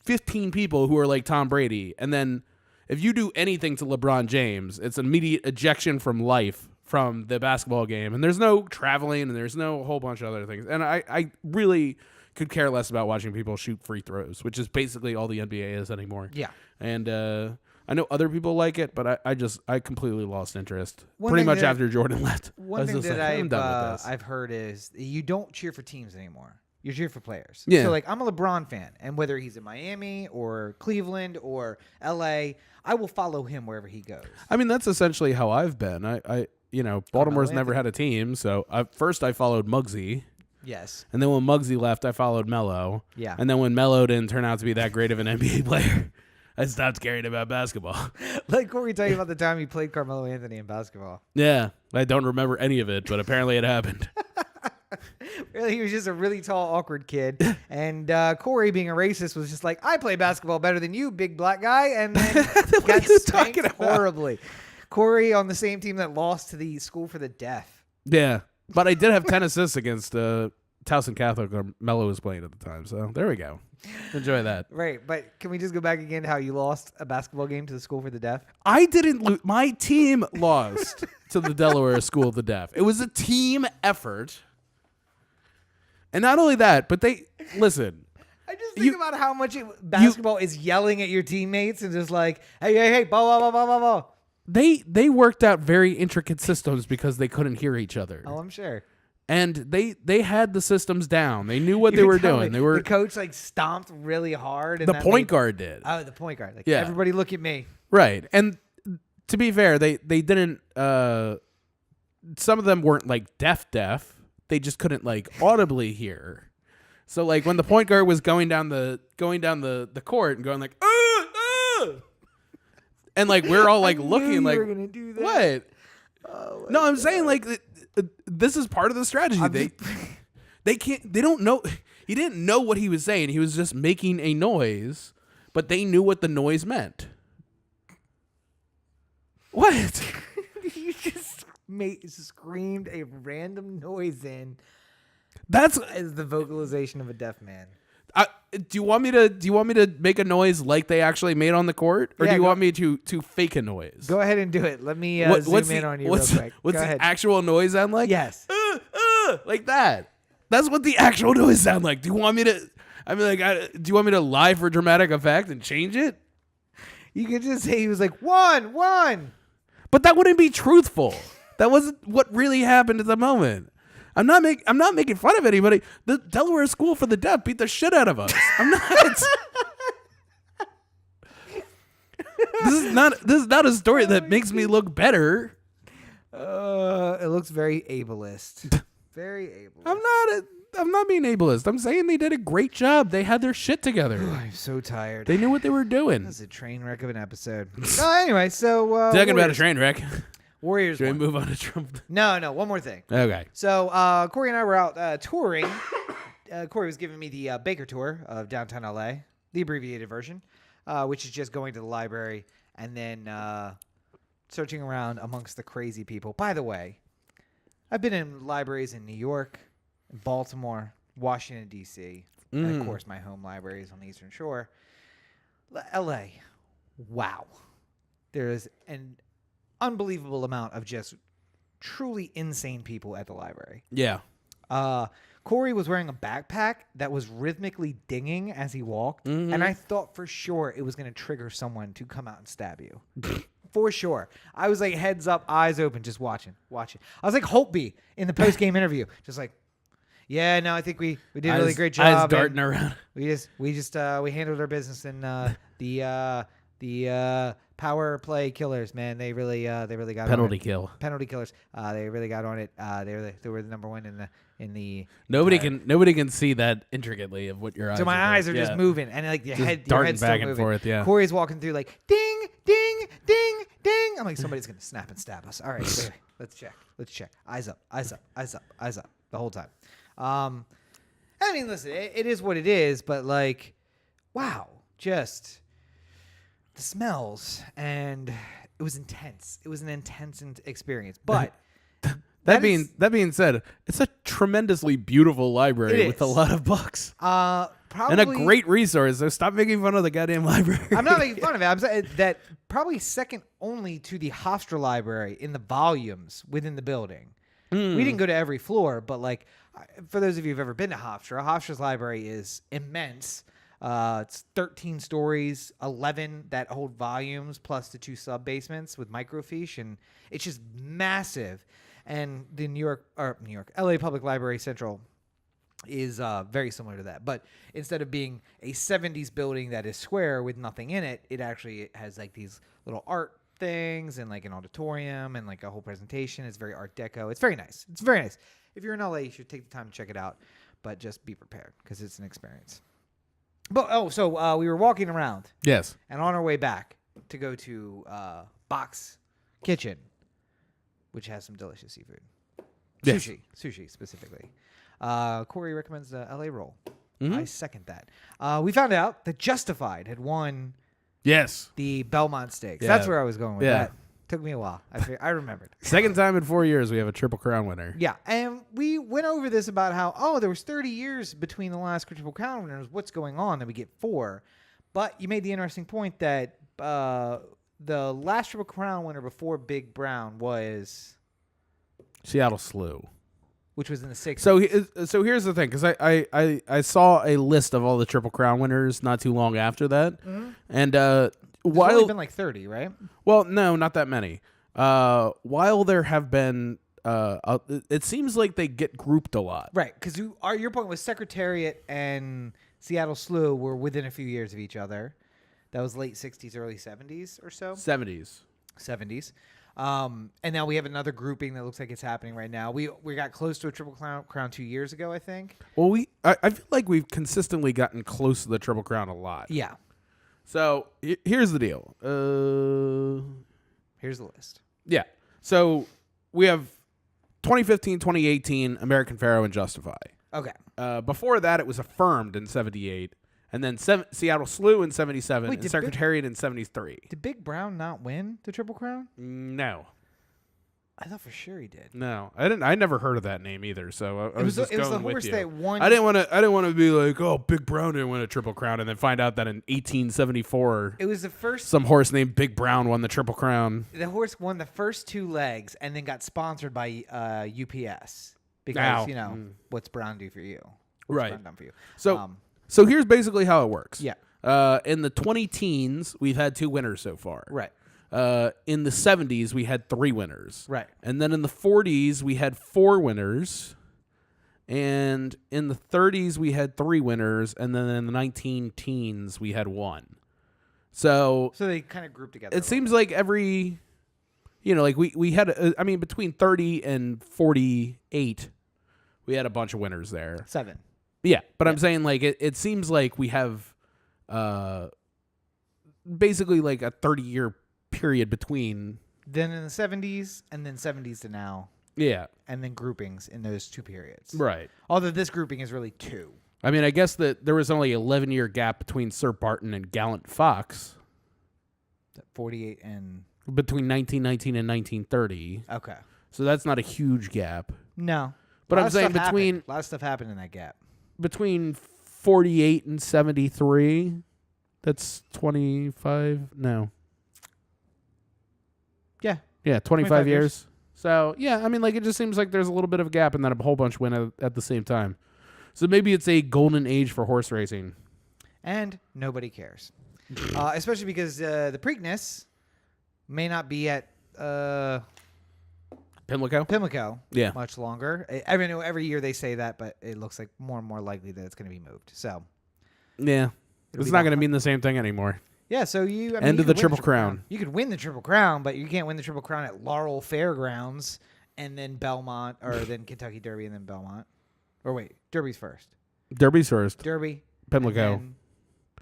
15 people who are like Tom Brady, and then if you do anything to LeBron James, it's immediate ejection from life from the basketball game, and there's no traveling, and there's no whole bunch of other things. And I really could care less about watching people shoot free throws, which is basically all the NBA is anymore. Yeah. And I know other people like it, but I completely lost interest pretty much after Jordan left. One thing that I've heard is you don't cheer for teams anymore. You cheer for players. Yeah. So I'm a LeBron fan, and whether he's in Miami or Cleveland or LA, I will follow him wherever he goes. I mean, that's essentially how I've been. Baltimore's never had a team, so first I followed Muggsy. Yes. And then when Muggsy left, I followed Melo. Yeah. And then when Melo didn't turn out to be that great of an NBA player, I stopped caring about basketball. Like Cory tell you about the time he played Carmelo Anthony in basketball. Yeah. I don't remember any of it, but apparently it happened. Really, he was just a really tall, awkward kid. And Cory, being a racist, was just like, I play basketball better than you, big black guy. And then got spanked horribly. Cory on the same team that lost to the school for the deaf. Yeah. But I did have 10 assists against Towson Catholic, or Melo was playing at the time. So there we go. Enjoy that. Right, but can we just go back again to how you lost a basketball game to the School for the Deaf? I didn't lose. My team lost to the Delaware School of the Deaf. It was a team effort. And not only that, but listen. I just think about how much basketball is yelling at your teammates and just like, hey, blah, blah, blah, blah, blah. They worked out very intricate systems because they couldn't hear each other. Oh, I'm sure. And they had the systems down. They knew what they were doing. The coach stomped really hard. And the point guard did. Oh, the point guard. Everybody look at me. Right. And to be fair, they didn't. Some of them weren't deaf. They just couldn't audibly hear. So when the point guard was going down the court and going and we're all looking you were gonna do that. What? Oh, no, I'm saying this is part of the strategy. They don't know. He didn't know what he was saying. He was just making a noise, but they knew what the noise meant. What? You just screamed a random noise in. That's the vocalization of a deaf man. Do you want me to make a noise like they actually made on the court, or do you want me to fake a noise? Go ahead and do it. Let me zoom in on you real quick. What's the actual noise sound like? Yes. Like that. That's what the actual noise sound like. Do you want me to? Do you want me to lie for dramatic effect and change it? You could just say he was like 1-1. But that wouldn't be truthful. That wasn't what really happened at the moment. I'm not making fun of anybody. The Delaware School for the Deaf beat the shit out of us. I'm not. This is not a story that makes me look better. It looks very ableist. Very ableist. I'm not being ableist. I'm saying they did a great job. They had their shit together. I'm so tired. They knew what they were doing. This is a train wreck of an episode. Anyway, so talking about a train wreck. Warriors. Should we move on to Trump? No. One more thing. Okay. So Cory and I were out touring. Cory was giving me the Baker tour of downtown LA, the abbreviated version, which is just going to the library and then searching around amongst the crazy people. By the way, I've been in libraries in New York, Baltimore, Washington, D.C., and, of course, my home libraries on the Eastern Shore. LA. Wow. There is an unbelievable amount of just truly insane people at the library. Yeah. Cory was wearing a backpack that was rhythmically dinging as he walked, and I thought for sure it was going to trigger someone to come out and stab you. For sure. I was heads up, eyes open, just watching. I was like Holtby in the post-game interview, just yeah, no, I think we did a really great job. Eyes darting around. We handled our business, and the power play killers, man, they really got penalty on it. kill. Penalty killers. They really got on it. They were the number one in the. Nobody can see that intricately of what your eyes. So my eyes are just moving, and your just head darting still back and moving. forth. Yeah. Cory's walking through ding, ding, ding, ding. I'm like, somebody's gonna snap and stab us. All right, wait, let's check. Eyes up. The whole time. I mean, listen, it is what it is, but like, wow, just the smells, and it was intense. It was an intense experience, but. That being said, it's a tremendously beautiful library with a lot of books. Probably, and a great resource. So stop making fun of the goddamn library. I'm not making fun of it. I'm saying that probably second only to the Hofstra Library in the volumes within the building. We didn't go to every floor, but like for those of you who've ever been to Hofstra, Hofstra's library is immense. It's 13 stories, 11 that hold volumes, plus the 2 sub basements with microfiche, and it's just massive. And the LA Public Library Central is very similar to that. But instead of being a 70s building that is square with nothing in it, it actually has like these little art things and like an auditorium and like a whole presentation. It's very Art Deco. It's very nice. It's very nice. If you're in LA, you should take the time to check it out. But just be prepared because it's an experience. But so we were walking around. Yes. And on our way back to go to Box Kitchen, which has some delicious seafood. Yes. Sushi specifically. Cory recommends the LA roll. Mm-hmm. I second that. We found out that Justified had won the Belmont Stakes. Yeah. That's where I was going with that. Took me a while. I remembered. Second time in 4 years we have a Triple Crown winner. Yeah, and we went over this about how, there was 30 years between the last Triple Crown winners. What's going on that we get 4? But you made the interesting point that the last Triple Crown winner before Big Brown was Seattle Slew, which was in the 60s. So here's the thing, because I saw a list of all the Triple Crown winners not too long after that, and It's only been like 30, right? Well, no, not that many. While there have been, it seems like they get grouped a lot, right? Because your point was Secretariat and Seattle Slew were within a few years of each other. That was late 60s, early 70s or so. 70s. And now we have another grouping that looks like it's happening right now. We got close to a Triple Crown 2 years ago, I think. Well, I feel like we've consistently gotten close to the Triple Crown a lot. Yeah. So here's the deal. Here's the list. Yeah. So we have 2015, 2018, American Pharaoh and Justify. Okay. Before that, it was Affirmed in 78. And then Seattle Slew in 77 and Secretariat in 73. Did Big Brown not win the Triple Crown? No. I thought for sure he did. No, I didn't. I never heard of that name either. So I was just going with you. It was the horse that won. I didn't want to be like, oh, Big Brown didn't win a Triple Crown, and then find out that in 1874, it was the first. Some horse named Big Brown won the Triple Crown. The horse won the first 2 legs, and then got sponsored by UPS because what's Brown do for you? What's right. Brown done for you? So here's basically how it works. Yeah. In the 20-teens, we've had 2 winners so far. Right. In the 70s, we had 3 winners. Right. And then in the 40s, we had 4 winners. And in the 30s, we had 3 winners. And then in the 19-teens, we had 1. So they kind of grouped together. It seems like every, like we had, between 30 and 48, we had a bunch of winners there. 7. Yeah. But I'm saying, like, it seems like we have basically like a 30-year period between then in the 70s and then 70s to now. Yeah. And then groupings in those 2 periods. Right. Although this grouping is really 2. I mean, I guess that there was only an 11-year gap between Sir Barton and Gallant Fox. 48 and... Between 1919 and 1930. Okay. So that's not a huge gap. No. But I'm saying between... A lot of stuff happened in that gap. Between 48 and 73, that's 25... No. Yeah, 25 years. So, yeah, it just seems like there's a little bit of a gap and then a whole bunch win at the same time. So maybe it's a golden age for horse racing. And nobody cares. Especially because the Preakness may not be at Pimlico much longer. Every year they say that, but it looks like more and more likely that it's going to be moved. So, yeah, it's not going to mean the same thing anymore. Yeah, so end of the Triple Crown. You could win the Triple Crown, but you can't win the Triple Crown at Laurel Fairgrounds and then Belmont, or then Kentucky Derby and then Belmont. Or wait, Derby's first. Derby, Pimlico.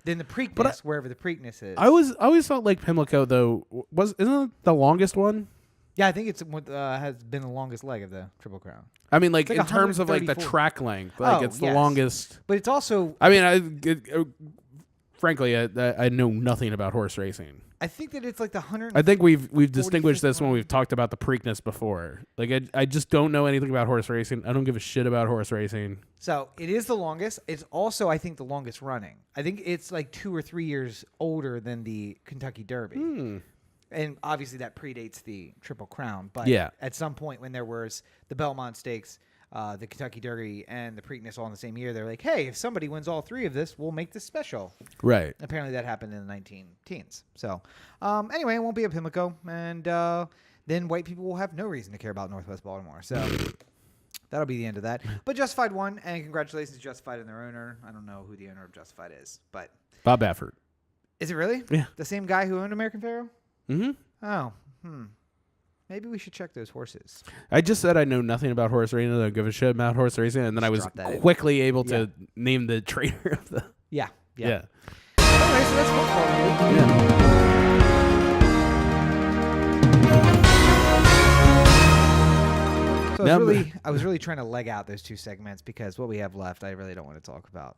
Then the Preakness, wherever the Preakness is. I always thought like Pimlico though isn't it the longest one? Yeah, I think it's what has been the longest leg of the Triple Crown. I mean, like in terms of like the track length, like it's the longest. But it's also. I mean, frankly, I know nothing about horse racing. I think that it's like the 100. I think we've distinguished this when we've talked about the Preakness before. Like I just don't know anything about horse racing. I don't give a shit about horse racing. So it is the longest. It's also, I think, the longest running. I think it's like 2 or 3 years older than the Kentucky Derby. And obviously that predates the Triple Crown. But at some point when there was the Belmont Stakes, the Kentucky Derby, and the Preakness all in the same year, they're like, hey, if somebody wins all 3 of this, we'll make this special. Right. Apparently that happened in the 19-teens. So anyway, it won't be a Pimlico. And then white people will have no reason to care about Northwest Baltimore. So that'll be the end of that. But Justified won, and congratulations to Justified and their owner. I don't know who the owner of Justified is, but Bob Baffert. Is it really? Yeah. The same guy who owned American Pharoah? Mm-hmm. Oh, maybe we should check those horses. I just said I know nothing about horse racing. I don't give a shit about horse racing, and then I was quickly able to name the trainer of the. Yeah. Yeah. Anyway, so that's football. So I was really trying to leg out those 2 segments because what we have left, I really don't want to talk about.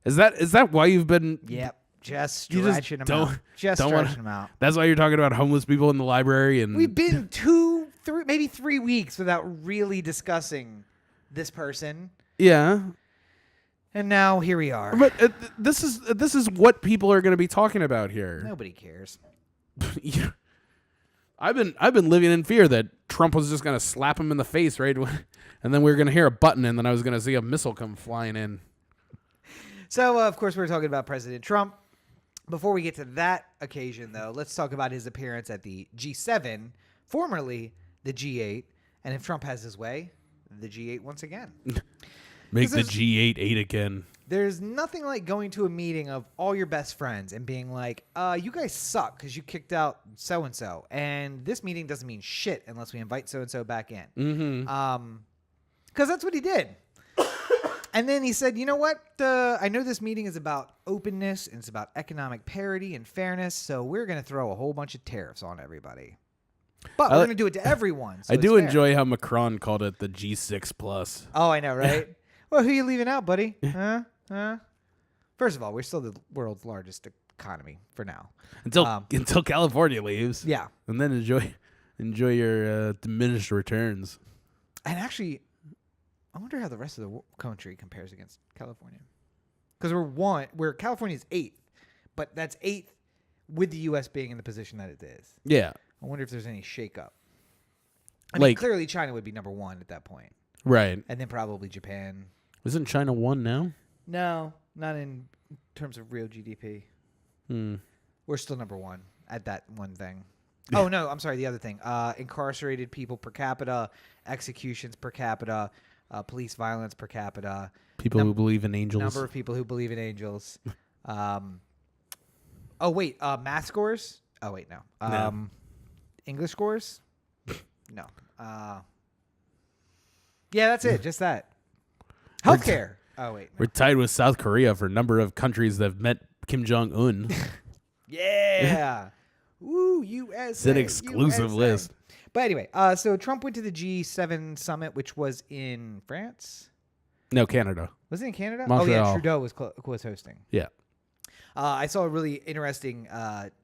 Is that why you've been? Yep. Just stretching them out. Them out. That's why you're talking about homeless people in the library. And we've been 2, 3, maybe 3 weeks without really discussing this person. Yeah. And now here we are. But this is what people are going to be talking about here. Nobody cares. I've been living in fear that Trump was just going to slap him in the face, right? And then we were going to hear a button, and then I was going to see a missile come flying in. So, of course, we're talking about President Trump. Before we get to that occasion, though, let's talk about his appearance at the G7, formerly the G8. And if Trump has his way, the G8 once again. Make the G8 8 again. There's nothing like going to a meeting of all your best friends and being like, you guys suck because you kicked out so-and-so. And this meeting doesn't mean shit unless we invite so-and-so back in. Mm-hmm. Because that's what he did. And then he said, you know what? I know this meeting is about openness and it's about economic parity and fairness, so we're going to throw a whole bunch of tariffs on everybody. But we're going to do it to everyone. So I do enjoy how Macron called it the G6 plus. Oh, I know, right? Well, who are you leaving out, buddy? Huh? First of all, we're still the world's largest economy for now. Until California leaves. Yeah. And then enjoy your diminished returns. And actually, I wonder how the rest of the country compares against California. Because we're California's 8th, but that's 8th with the U.S. being in the position that it is. Yeah. I wonder if there's any shakeup. I mean, clearly China would be number 1 at that point. Right. And then probably Japan. Isn't China 1 now? No, not in terms of real GDP. We're still number 1 at that one thing. Oh, no, I'm sorry, the other thing. Incarcerated people per capita, executions per capita, police violence per capita. People who believe in angels. Number of people who believe in angels. Oh, wait, math scores? Oh, wait, no. No. English scores? No. Yeah, that's it. Just that. Healthcare. Oh, wait. No. We're tied with South Korea for a number of countries that have met Kim Jong-un. Yeah. Woo, USA. It's an exclusive list. But anyway, so Trump went to the G7 summit, which was in France? No, Canada. Was it in Canada? Montreal. Oh, yeah, Trudeau was hosting. Yeah. I saw a really interesting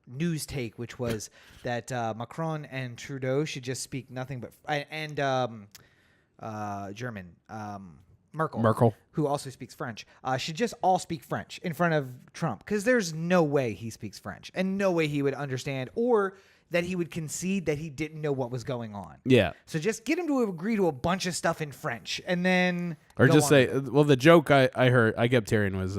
news take, which was that Macron and Trudeau should just speak nothing but and German Merkel, who also speaks French, should just all speak French in front of Trump, because there's no way he speaks French and no way he would understand or that he would concede that he didn't know what was going on. Yeah. So just get him to agree to a bunch of stuff in French and then or just say, well, the joke I kept hearing was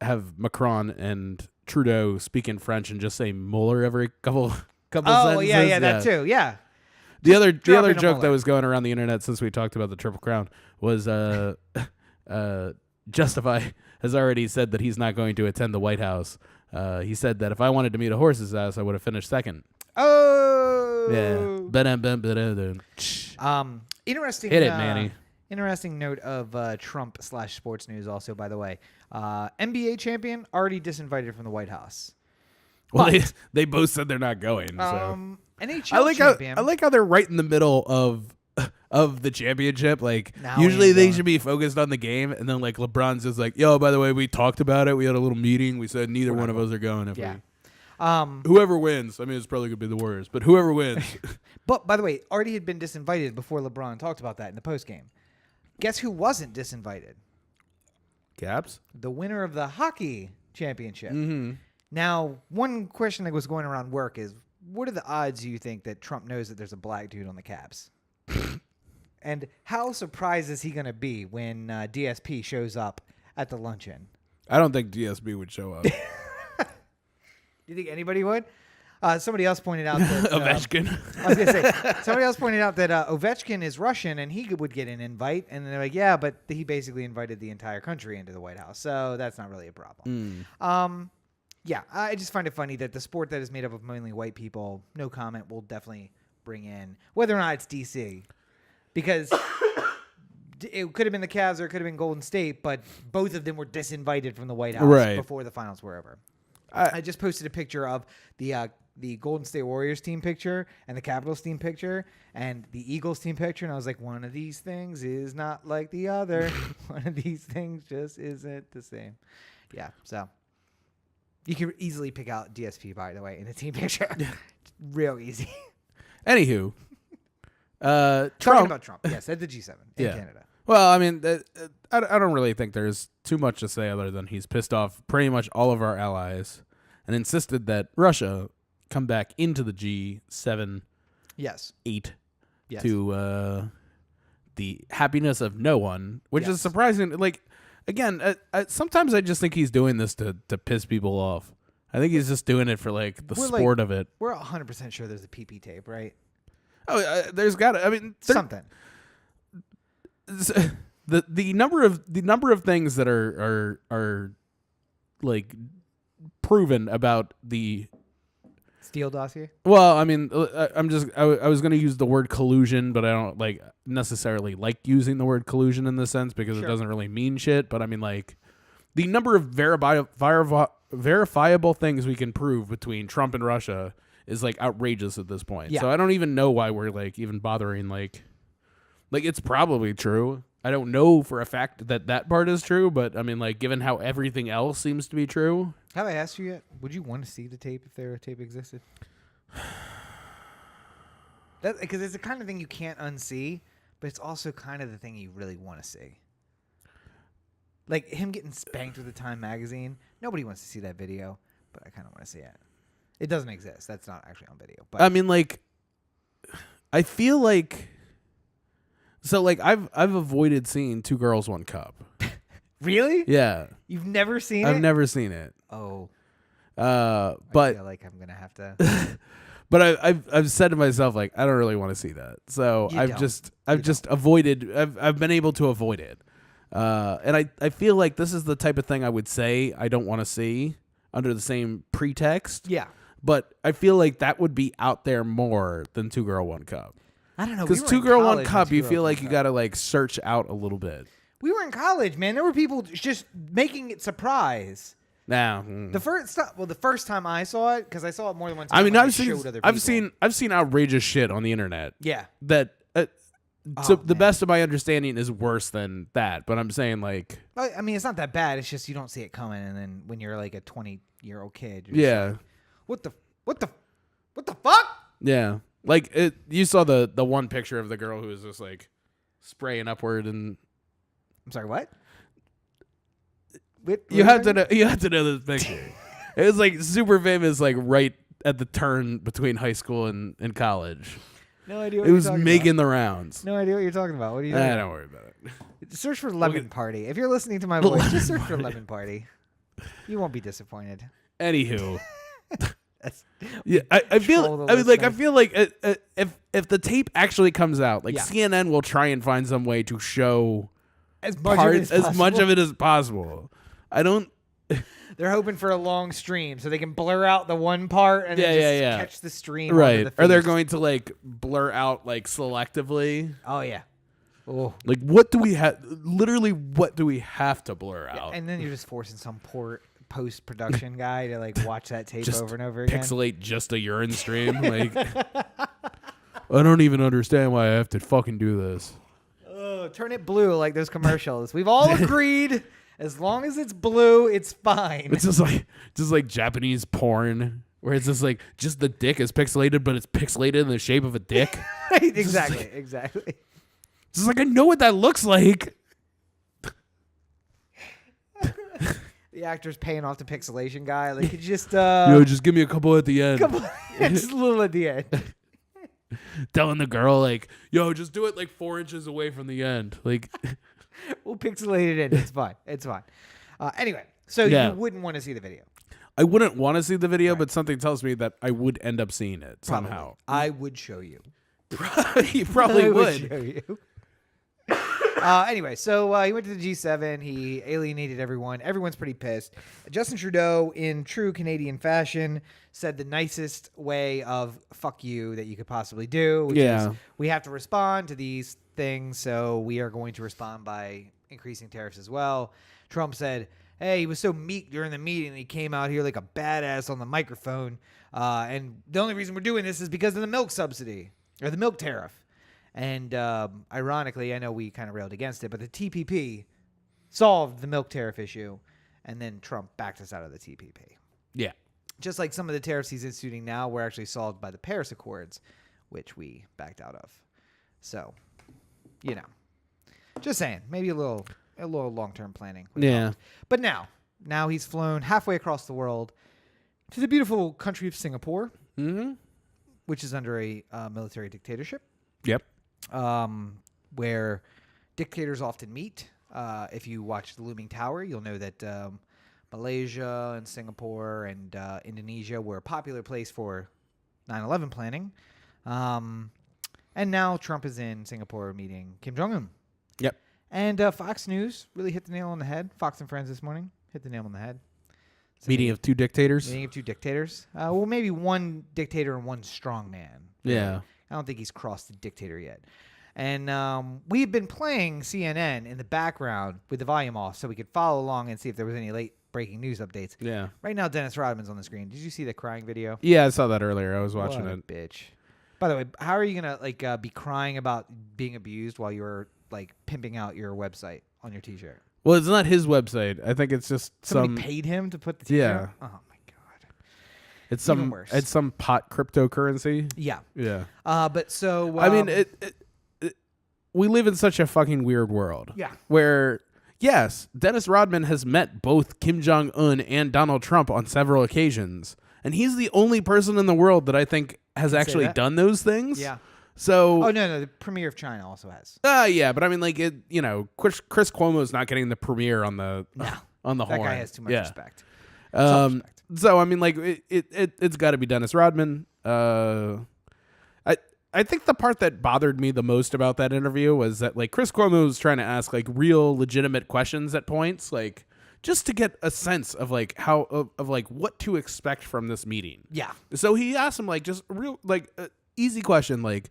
have Macron and Trudeau speak in French and just say Mueller every couple sentences. Oh, yeah, that too. Yeah. The other joke that was going around the internet since we talked about the Triple Crown was Justify has already said that he's not going to attend the White House. He said that if I wanted to meet a horse's ass, I would have finished second. Oh. Yeah. Interesting. Hit it, Manny. Interesting note of Trump/sports news also, by the way. NBA champion already disinvited from the White House. Well, they both said they're not going. So. NHL champion. I like how they're right in the middle of the championship. Like Now usually they going. should be focused on the game, and then like LeBron's just like, yo, by the way, we talked about it. We had a little meeting. We said neither one of us are going. If whoever wins, I mean, it's probably gonna be the Warriors, but whoever wins. But by the way, Artie had been disinvited before LeBron talked about that in the post game. Guess who wasn't disinvited? Caps? The winner of the hockey championship. Mm-hmm. Now, one question that was going around work is, what are the odds you think that Trump knows that there's a black dude on the Caps? And how surprised is he going to be when DSP shows up at the luncheon? I don't think DSP would show up. You think anybody would? Somebody else pointed out that Ovechkin. I was gonna say somebody else pointed out that Ovechkin is Russian and he would get an invite, and they're like, yeah, but he basically invited the entire country into the White House, so that's not really a problem. Yeah, I just find it funny that the sport that is made up of mainly white people, no comment, will definitely bring in whether or not it's DC, because it could have been the Cavs or it could have been Golden State, but both of them were disinvited from the White House before the finals were over. I just posted a picture of the Golden State Warriors team picture and the Capitals team picture and the Eagles team picture, and I was like, one of these things is not like the other. One of these things just isn't the same. Yeah, so you can easily pick out DSP, by the way, in the team picture. Real easy. Anywho, Talking about Trump, yes, at the G7 in Canada. Well, I mean, I don't really think there's too much to say other than he's pissed off pretty much all of our allies and insisted that Russia come back into the G7, 8, to the happiness of no one, which is surprising. Like, again, sometimes I just think he's doing this to piss people off. I think he's just doing it for, like, the sport of it. We're 100% sure there's a PP tape, right? Oh, there's got to. I mean, something. The number of things that are like proven about the Steele dossier. Well, I mean, I was going to use the word collusion, but I don't necessarily like using the word collusion in this sense because it doesn't really mean shit. But I mean, like, the number of verifiable things we can prove between Trump and Russia is like outrageous at this point. Yeah. So I don't even know why we're like even bothering like it's probably true. I don't know for a fact that part is true, but I mean, like, given how everything else seems to be true. Have I asked you yet? Would you want to see the tape if a tape existed? Because it's the kind of thing you can't unsee, but it's also kind of the thing you really want to see. Like him getting spanked with a Time magazine. Nobody wants to see that video, but I kind of want to see it. It doesn't exist. That's not actually on video. But I mean, like, I feel like. So, like, I've avoided seeing Two Girls, One Cup. Really? Yeah. You've never seen it? I've never seen it. Oh. But I feel like I'm gonna have to. But I've said to myself, like, I don't really want to see that. So I've just avoided. I've been able to avoid it. And I feel like this is the type of thing I would say I don't want to see under the same pretext. Yeah. But I feel like that would be out there more than Two Girl, One Cup. I don't know. Because Two Girl, One Cup, you feel like you got to, like, search out a little bit. We were in college, man. There were people just making it surprise. Nah. The first time I saw it, because I saw it more than one time. I mean, I've seen outrageous shit on the internet. Yeah. That to the best of my understanding is worse than that. But I'm saying, like, I mean, it's not that bad. It's just you don't see it coming, and then when you're like a 20-year-old kid, you're just like, what the fuck? Yeah. Like, you saw the one picture of the girl who was just like spraying upward, and I'm sorry, what? You have to know this picture. It was like super famous, like right at the turn between high school and college. No idea what you're talking about. It was making the rounds. No idea what you're talking about. What are you doing? Don't worry about it. Search for Lemon Party. If you're listening to my voice, just search for Lemon Party. You won't be disappointed. Anywho. Yeah, I feel like if the tape actually comes out, like, CNN will try and find some way to show as much of it as possible. I don't. They're hoping for a long stream so they can blur out the one part and then just catch the stream. Right? Or they're going to, like, blur out, like, selectively. Oh yeah. Oh. Like, what do we have? Literally, what do we have to blur out? And then you're just forcing some poor post-production guy to like watch that tape Just over and over again. Pixelate just a urine stream. Like, I don't even understand why I have to fucking do this. Turn it blue like those commercials. We've all agreed as long as it's blue, it's fine. It's just like Japanese porn where it's just the dick is pixelated, but it's pixelated in the shape of a dick. Right, exactly. Just like, I know what that looks like. The actor's paying off the pixelation guy. Like, could you just just give me a couple at the end. Just a little at the end. Telling the girl, like, yo, just do it like 4 inches away from the end. Like, we'll pixelate it in. It's fine. Anyway, so you wouldn't want to see the video. I wouldn't want to see the video, but something tells me that I would end up seeing it somehow. I would show you. You probably would. Show you. Anyway, so he went to the G7. He alienated everyone. Everyone's pretty pissed. Justin Trudeau, in true Canadian fashion, said the nicest way of fuck you that you could possibly do, which is we have to respond to these things, so we are going to respond by increasing tariffs as well. Trump said, hey, he was so meek during the meeting, he came out here like a badass on the microphone, and the only reason we're doing this is because of the milk subsidy, or the milk tariff. And ironically, I know we kind of railed against it, but the TPP solved the milk tariff issue, and then Trump backed us out of the TPP. Yeah. Just like some of the tariffs he's instituting now were actually solved by the Paris Accords, which we backed out of. So, just saying, maybe a little long-term planning. Yeah. But now he's flown halfway across the world to the beautiful country of Singapore, which is under a military dictatorship. Yep. Where dictators often meet. If you watch The Looming Tower, you'll know that Malaysia and Singapore and Indonesia were a popular place for 9/11 planning. And now Trump is in Singapore meeting Kim Jong-un. Yep. And Fox News really hit the nail on the head. Fox and Friends this morning hit the nail on the head. Meeting of two dictators? Meeting of two dictators. Well, maybe one dictator and one strong man. Yeah. I don't think he's crossed the dictator yet. And we've been playing CNN in the background with the volume off so we could follow along and see if there was any late breaking news updates. Yeah. Right now, Dennis Rodman's on the screen. Did you see the crying video? Yeah, I saw that earlier. I was watching what a it. Bitch. By the way, how are you gonna be crying about being abused while you're pimping out your website on your T-shirt? Well, it's not his website. I think it's just somebody paid him to put the T-shirt. Yeah. Oh my god. It's some Even worse. It's some pot cryptocurrency. Yeah. Yeah. But so I mean, we live in such a fucking weird world. Yeah. Where yes, Dennis Rodman has met both Kim Jong-un and Donald Trump on several occasions, and he's the only person in the world that I think has actually done those things. Yeah. So. Oh no, the premier of China also has. Yeah, but I mean, like Chris Cuomo's not getting the premiere on the horn. That guy has too much respect. So I mean, like it's got to be Dennis Rodman. I think the part that bothered me the most about that interview was that like Chris Cuomo was trying to ask like real legitimate questions at points, like just to get a sense of like how of like what to expect from this meeting. Yeah. So he asked him like just real like easy question like,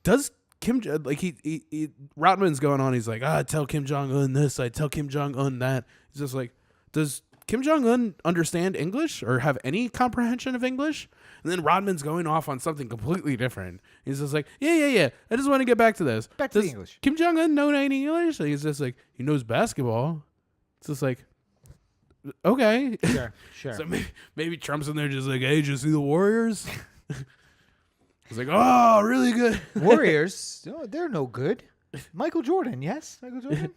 does Kim like he Rodman's going on, he's like, I tell Kim Jong-un this, I tell Kim Jong-un that. He's just like, does Kim Jong-un understand English or have any comprehension of English? And then Rodman's going off on something completely different. He's just like, yeah. I just want to get back to this. Back to the English. Kim Jong-un know any English? And he's just like, he knows basketball. It's just like, okay. Sure. So maybe Trump's in there just like, hey, did you see the Warriors? He's like, oh, really good. Warriors, they're no good. Michael Jordan, yes? Michael Jordan?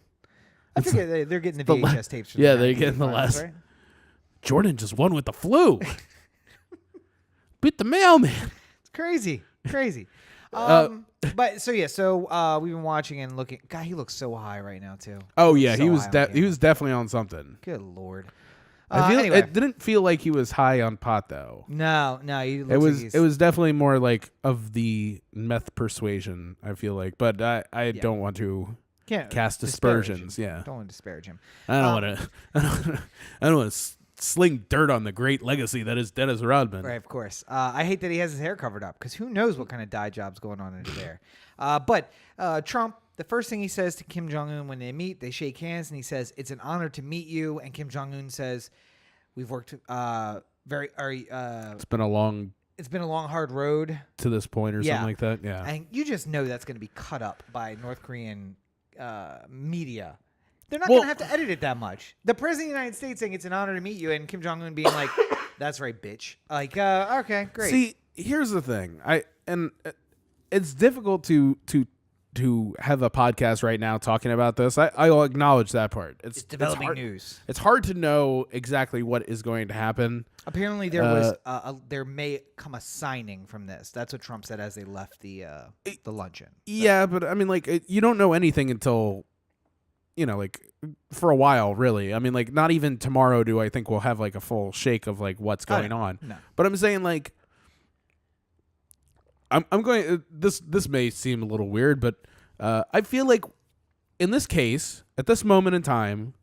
I think they're getting the VHS tapes. Yeah, they're getting the last. Right? Jordan just won with the flu. Beat the mailman. It's crazy. But so we've been watching and looking. God, he looks so high right now too. Oh yeah, he was definitely on something. Good Lord. Anyway. It didn't feel like he was high on pot though. No, it was definitely more like of the meth persuasion. I feel like, but I don't want to cast aspersions. Yeah, don't want to disparage him. I don't want to sling dirt on the great legacy that is Dennis Rodman. Right, of course. I hate that he has his hair covered up because who knows what kind of dye job's going on in his hair. But Trump, the first thing he says to Kim Jong-un when they meet, they shake hands, and he says, it's an honor to meet you. And Kim Jong-un says, We've worked It's been a long hard road to this point or something like that. Yeah. And you just know that's going to be cut up by North Korean media. They're not going to have to edit it that much. The president of the United States saying it's an honor to meet you, and Kim Jong-un being like, that's right, bitch. Like, okay, great. See, here's the thing. It's difficult to have a podcast right now talking about this. I'll acknowledge that part. It's developing news. It's hard to know exactly what is going to happen. Apparently, there may come a signing from this. That's what Trump said as they left the luncheon. So. Yeah, but I mean, like, you don't know anything until, like, for a while, really. I mean, like, not even tomorrow do I think we'll have like a full shake of like what's going on. No. But I'm saying, like, I'm going. This may seem a little weird, but I feel like in this case, at this moment in time,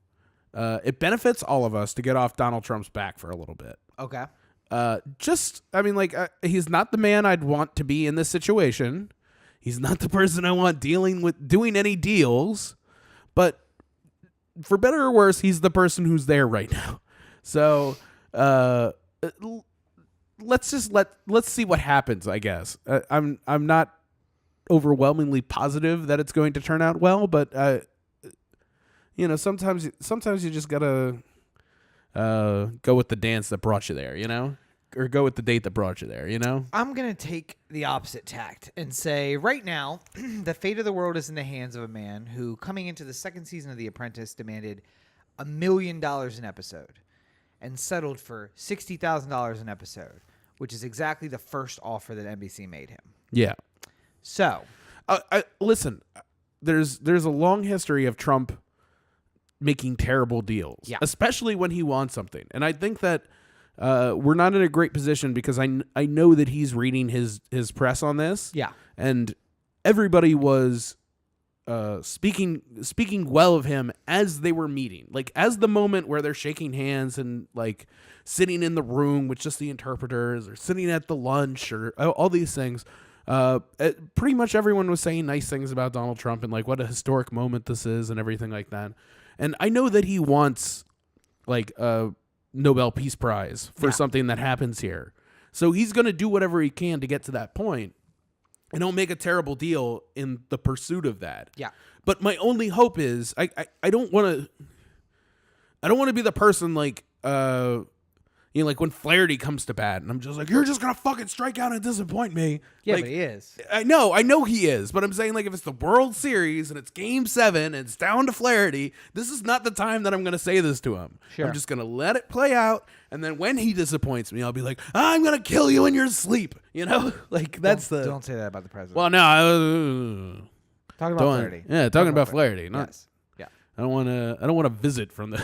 it benefits all of us to get off Donald Trump's back for a little bit. Okay. He's not the man I'd want to be in this situation. He's not the person I want doing any deals. But for better or worse, he's the person who's there right now. So let's see what happens, I guess. I'm not overwhelmingly positive that it's going to turn out well, but sometimes you just gotta go with the dance that brought you there, or go with the date that brought you there, I'm gonna take the opposite tact and say right now the fate of the world is in the hands of a man who, coming into the second season of The Apprentice, demanded $1 million an episode and settled for $60,000 an episode, which is exactly the first offer that NBC made him. Yeah. So, listen, there's a long history of Trump making terrible deals, especially when he wants something. And I think that we're not in a great position because I know that he's reading his press on this. Yeah. And everybody was speaking well of him as they were meeting. Like, as the moment where they're shaking hands and, like, sitting in the room with just the interpreters or sitting at the lunch or all these things. Pretty much everyone was saying nice things about Donald Trump and like what a historic moment this is and everything like that. And I know that he wants like a Nobel Peace Prize for something that happens here. So he's going to do whatever he can to get to that point, and he'll make a terrible deal in the pursuit of that. Yeah. But my only hope is I don't want to be the person like like when Flaherty comes to bat, and I'm just like, you're just gonna fucking strike out and disappoint me. Yeah, like, but he is. I know he is. But I'm saying, like, if it's the World Series and it's Game 7 and it's down to Flaherty, this is not the time that I'm gonna say this to him. Sure. I'm just gonna let it play out, and then when he disappoints me, I'll be like, I'm gonna kill you in your sleep. Like that's don't say that about the president. Well, no. Talking about Flaherty. Yeah, talking about Flaherty. Yes. Yeah. I don't want to visit from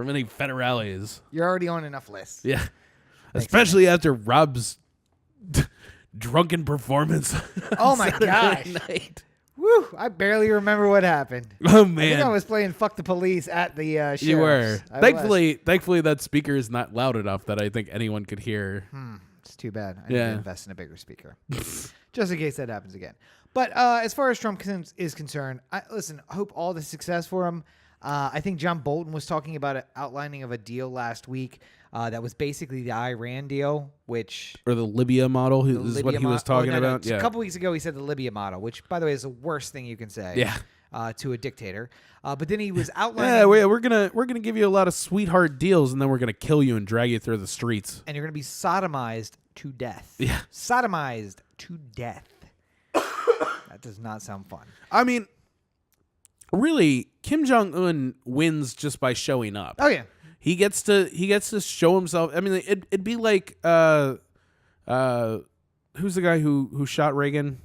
any federales. You're already on enough lists. Yeah. Especially after Rob's drunken performance. Oh my gosh. Night. Woo! I barely remember what happened. Oh man. I think I was playing Fuck the Police at the sheriff's. You were. Thankfully that speaker is not loud enough that I think anyone could hear. It's too bad. I need to invest in a bigger speaker. Just in case that happens again. But as far as Trump is concerned, I hope all the success for him. I think John Bolton was talking about an outlining of a deal last week that was basically the Iran deal, or the Libya model is what he was talking about. Yeah. A couple weeks ago, he said the Libya model, which, by the way, is the worst thing you can say to a dictator. But then he was outlining... Yeah, we're gonna give you a lot of sweetheart deals, and then we're going to kill you and drag you through the streets. And you're going to be sodomized to death. Yeah. Sodomized to death. That does not sound fun. I mean... Really, Kim Jong-un wins just by showing up. Oh yeah, he gets to show himself. I mean, it'd be like who's the guy who shot Reagan?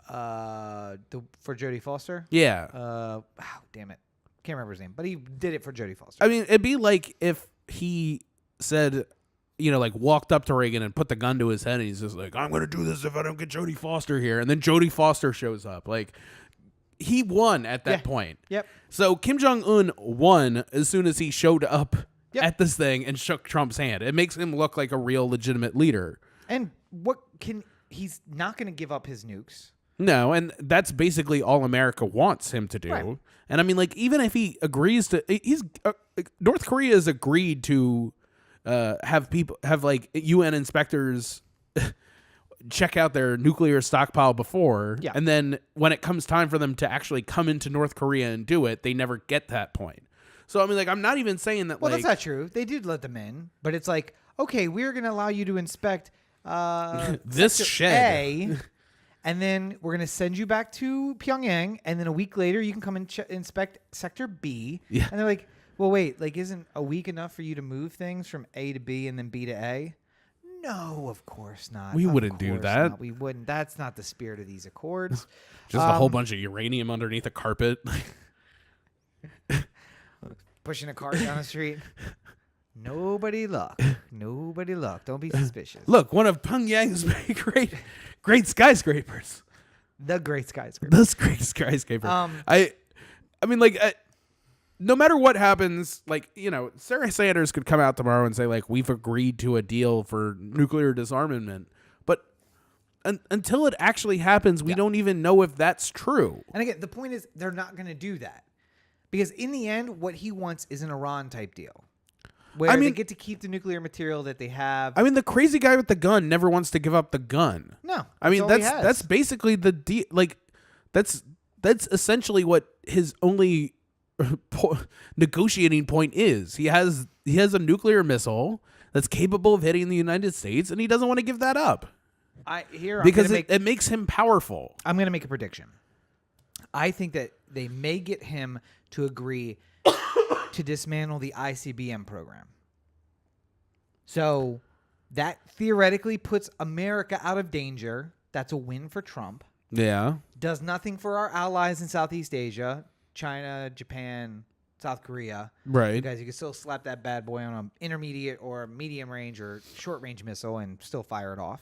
For Jodie Foster. Yeah. Damn it, can't remember his name, but he did it for Jodie Foster. I mean, it'd be like if he said, like walked up to Reagan and put the gun to his head, and he's just like, "I'm gonna do this if I don't get Jodie Foster here," and then Jodie Foster shows up, like. He won at that point. Yep. So Kim Jong-un won as soon as he showed up at this thing and shook Trump's hand. It makes him look like a real legitimate leader. And he's not going to give up his nukes. No, and that's basically all America wants him to do. Right. And I mean, like, even if he agrees to, North Korea has agreed to have like UN inspectors check out their nuclear stockpile before, and then when it comes time for them to actually come into North Korea and do it, they never get that point. So I mean, like, I'm not even saying that. Well, like, that's not true. They did let them in, but it's like, okay, we're going to allow you to inspect this shed, A, and then we're going to send you back to Pyongyang, and then a week later you can come and inspect Sector B. Yeah. And they're like, well, wait, like, isn't a week enough for you to move things from A to B and then B to A? No, of course not. We wouldn't do that. Not. We wouldn't. That's not the spirit of these accords. Just a whole bunch of uranium underneath a carpet. Pushing a cart down the street. Nobody look. Nobody look. Don't be suspicious. Look, one of Pyongyang's great skyscrapers. The great skyscraper. The great skyscraper. I mean, like, no matter what happens, like, you know, Sarah Sanders could come out tomorrow and say, like, we've agreed to a deal for nuclear disarmament. But until it actually happens, we don't even know if that's true. And again, the point is they're not going to do that. Because in the end, what he wants is an Iran type deal. Where they get to keep the nuclear material that they have. I mean, the crazy guy with the gun never wants to give up the gun. No. I mean, that's basically the deal. Like, that's essentially what his only negotiating point is. He has a nuclear missile that's capable of hitting the United States, and he doesn't want to give that up. Because it makes him powerful. I'm going to make a prediction. I think that they may get him to agree to dismantle the ICBM program. So that theoretically puts America out of danger. That's a win for Trump. Yeah. Does nothing for our allies in Southeast Asia, China, Japan, South Korea. Right. You guys, you can still slap that bad boy on an intermediate or medium range or short range missile and still fire it off.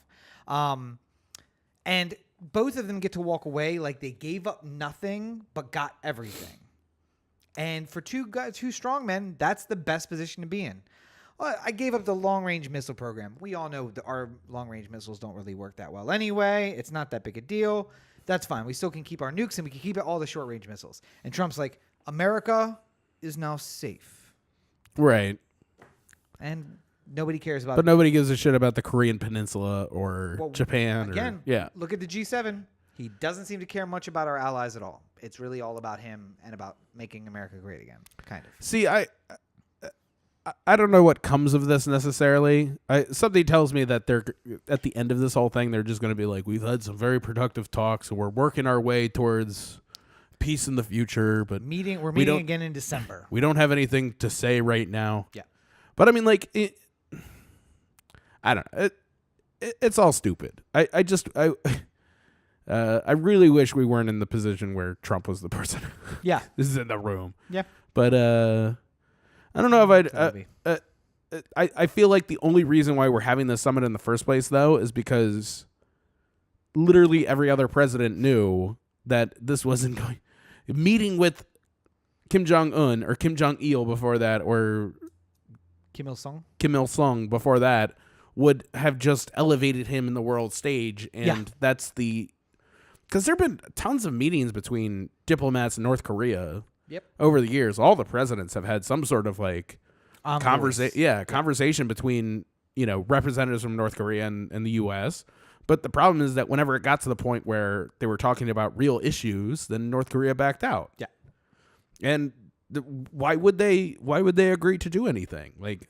And both of them get to walk away like they gave up nothing but got everything. And for two strong men, that's the best position to be in. Well, I gave up the long-range missile program. We all know that our long-range missiles don't really work that well anyway. It's not that big a deal. That's fine. We still can keep our nukes, and we can keep all the short-range missiles. And Trump's like, America is now safe. Right. And nobody cares about But nobody gives a shit about the Korean Peninsula or Japan. Again, look at the G7. He doesn't seem to care much about our allies at all. It's really all about him and about making America great again, kind of. See, I don't know what comes of this necessarily. Something tells me that they're at the end of this whole thing, they're just going to be like, we've had some very productive talks, and we're working our way towards peace in the future. But we're meeting again in December. We don't have anything to say right now. Yeah, but I mean, like, I don't know. It's all stupid. I really wish we weren't in the position where Trump was the person. Yeah, this is in the room. Yeah, but I don't know if I feel like the only reason why we're having this summit in the first place, though, is because literally every other president knew that this wasn't going. Meeting with Kim Jong-un or Kim Jong-il before that, or Kim Il-sung before that, would have just elevated him in the world stage, and that's the. Because there have been tons of meetings between diplomats in North Korea over the years. All the presidents have had some sort of like conversation between, you know, representatives from North Korea and the U.S. But the problem is that whenever it got to the point where they were talking about real issues, then North Korea backed out. Yeah. And why would they agree to do anything? Like,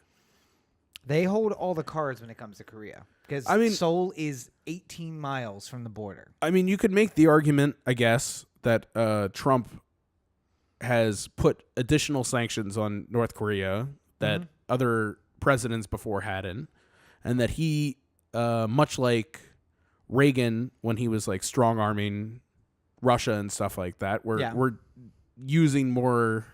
they hold all the cards when it comes to Korea. Because Seoul is 18 miles from the border. I mean, you could make the argument, I guess, that Trump has put additional sanctions on North Korea that other presidents before hadn't, and that he, much like Reagan when he was like strong-arming Russia and stuff like that, we're using more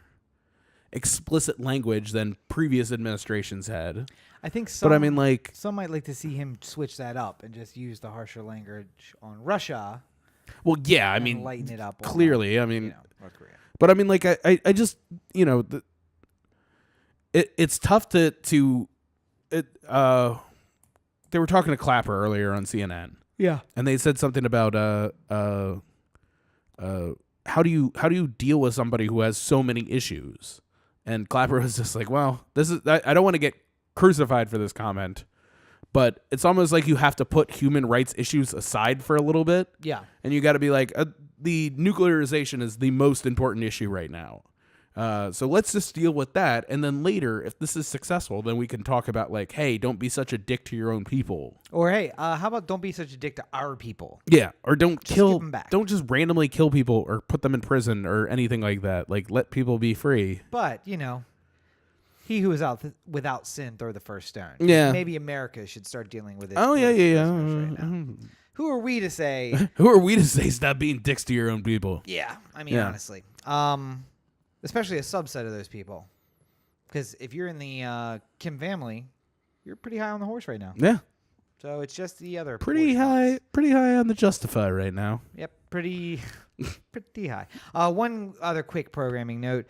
explicit language than previous administrations had. I think some might like to see him switch that up and just use the harsher language on Russia. Well, yeah, I mean, lighten it up. Clearly, I mean, North Korea. But I mean, like, I just, you know, it's tough to they were talking to Clapper earlier on CNN. Yeah, and they said something about how do you deal with somebody who has so many issues? And Clapper was just like, well, this is I don't want to get crucified for this comment, but it's almost like you have to put human rights issues aside for a little bit. Yeah. And you got to be like, the nuclearization is the most important issue right now. So let's just deal with that. And then later, if this is successful, then we can talk about like, hey, don't be such a dick to your own people. Or, hey, how about don't be such a dick to our people? Yeah. Or don't Just kill, give 'em back. don't just randomly kill people or put them in prison or anything like that. Like, let people be free. But, he who is without sin, throw the first stone. Yeah. Maybe America should start dealing with it. Oh, yeah. Right now. Who are we to say? Who are we to say stop being dicks to your own people? Yeah. I mean, honestly. Especially a subset of those people. Because if you're in the Kim family, you're pretty high on the horse right now. Yeah. So it's just the other Pretty high on the Justify right now. Yep, pretty high. One other quick programming note: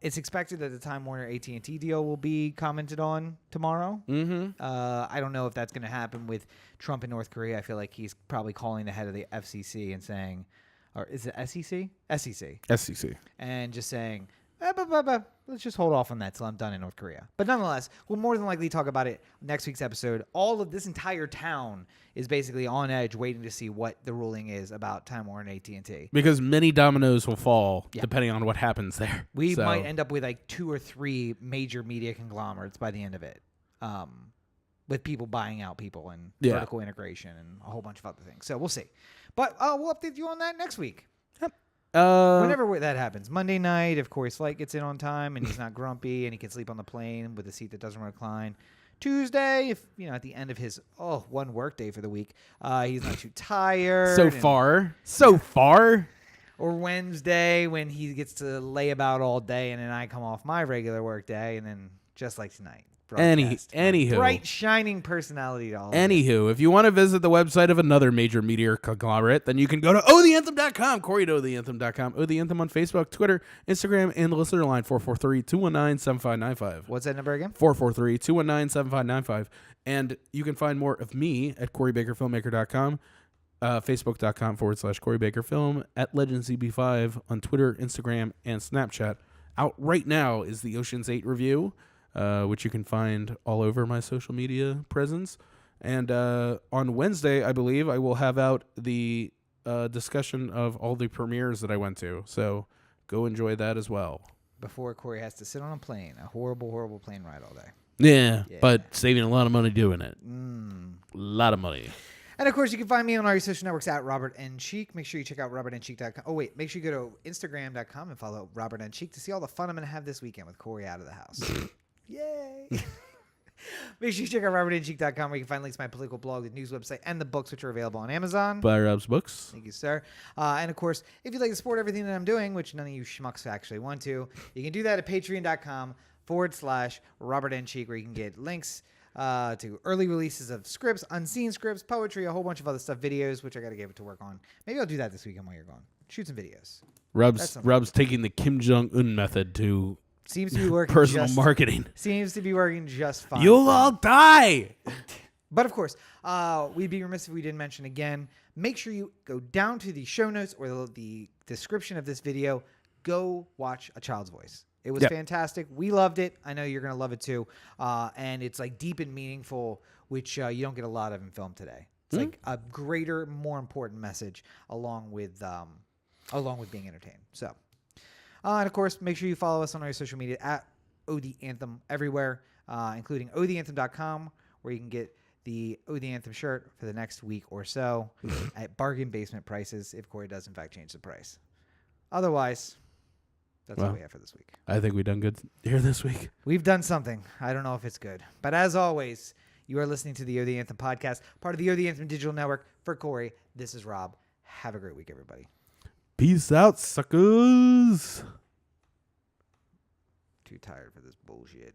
it's expected that the Time Warner AT&T deal will be commented on tomorrow. Mm-hmm. I don't know if that's going to happen with Trump in North Korea. I feel like he's probably calling the head of the FCC and saying, or is it SEC? SEC, and just saying, let's just hold off on that till I'm done in North Korea. But nonetheless, we'll more than likely talk about it next week's episode. All of this entire town is basically on edge, waiting to see what the ruling is about Time Warner and AT&T. Because many dominoes will fall depending on what happens there. We might end up with like 2 or 3 major media conglomerates by the end of it, with people buying out people and vertical integration and a whole bunch of other things. So we'll see. But we'll update you on that next week. Whenever that happens. Monday night, if Cory's flight gets in on time and he's not grumpy and he can sleep on the plane with a seat that doesn't recline. Tuesday, if at the end of his one work day for the week, he's not too tired. So far. Or Wednesday when he gets to lay about all day and then I come off my regular work day and then just like tonight. Anywho, bright shining personality to all. Anywho, if you want to visit the website of another major media conglomerate, then you can go to otheanthem.com. Cory at otheanthem.com. O The Anthem on Facebook, Twitter, Instagram, and the listener line 443-219-7595. What's that number again? 443-219-7595. And you can find more of me at CoryBakerFilmmaker.com, Facebook.com/CoryBakerFilm, at LegendsCB5 on Twitter, Instagram, and Snapchat. Out right now is the Ocean's 8 review, which you can find all over my social media presence. And on Wednesday, I believe, I will have out the discussion of all the premieres that I went to. So go enjoy that as well. Before Cory has to sit on a plane, a horrible, horrible plane ride all day. Yeah, but saving a lot of money doing it. A lot of money. And, of course, you can find me on all your social networks at Robert N. Cheek. Make sure you check out robertncheek.com. Oh, wait. Make sure you go to Instagram.com and follow Robert N. Cheek to see all the fun I'm going to have this weekend with Cory out of the house. Yay. Make sure you check out robertncheek.com where you can find links to my political blog, the news website, and the books, which are available on Amazon. Buy Rob's books. Thank you, sir. And, of course, if you'd like to support everything that I'm doing, which none of you schmucks actually want to, you can do that at patreon.com/Robert N. Cheek, where you can get links to early releases of scripts, unseen scripts, poetry, a whole bunch of other stuff, videos, which I got to get to work on. Maybe I'll do that this weekend while you're gone. Shoot some videos. Rob's taking the Kim Jong-un method to seems to be working personal marketing. Seems to be working just fine. You'll all die. But of course, we'd be remiss if we didn't mention again, make sure you go down to the show notes or the description of this video. Go watch A Child's Voice. It was fantastic. We loved it. I know you're going to love it too. And it's like deep and meaningful, which you don't get a lot of in film today. It's like a greater, more important message along with being entertained. So, and of course, make sure you follow us on our social media at O The Anthem everywhere, including otheanthem.com, where you can get the O The Anthem shirt for the next week or so at bargain basement prices if Cory does in fact change the price. Otherwise, that's all we have for this week. I think we've done good here this week. We've done something. I don't know if it's good. But as always, you are listening to the O The Anthem podcast, part of the O The Anthem digital network. For Cory, this is Rob. Have a great week, everybody. Peace out, suckers. Too tired for this bullshit.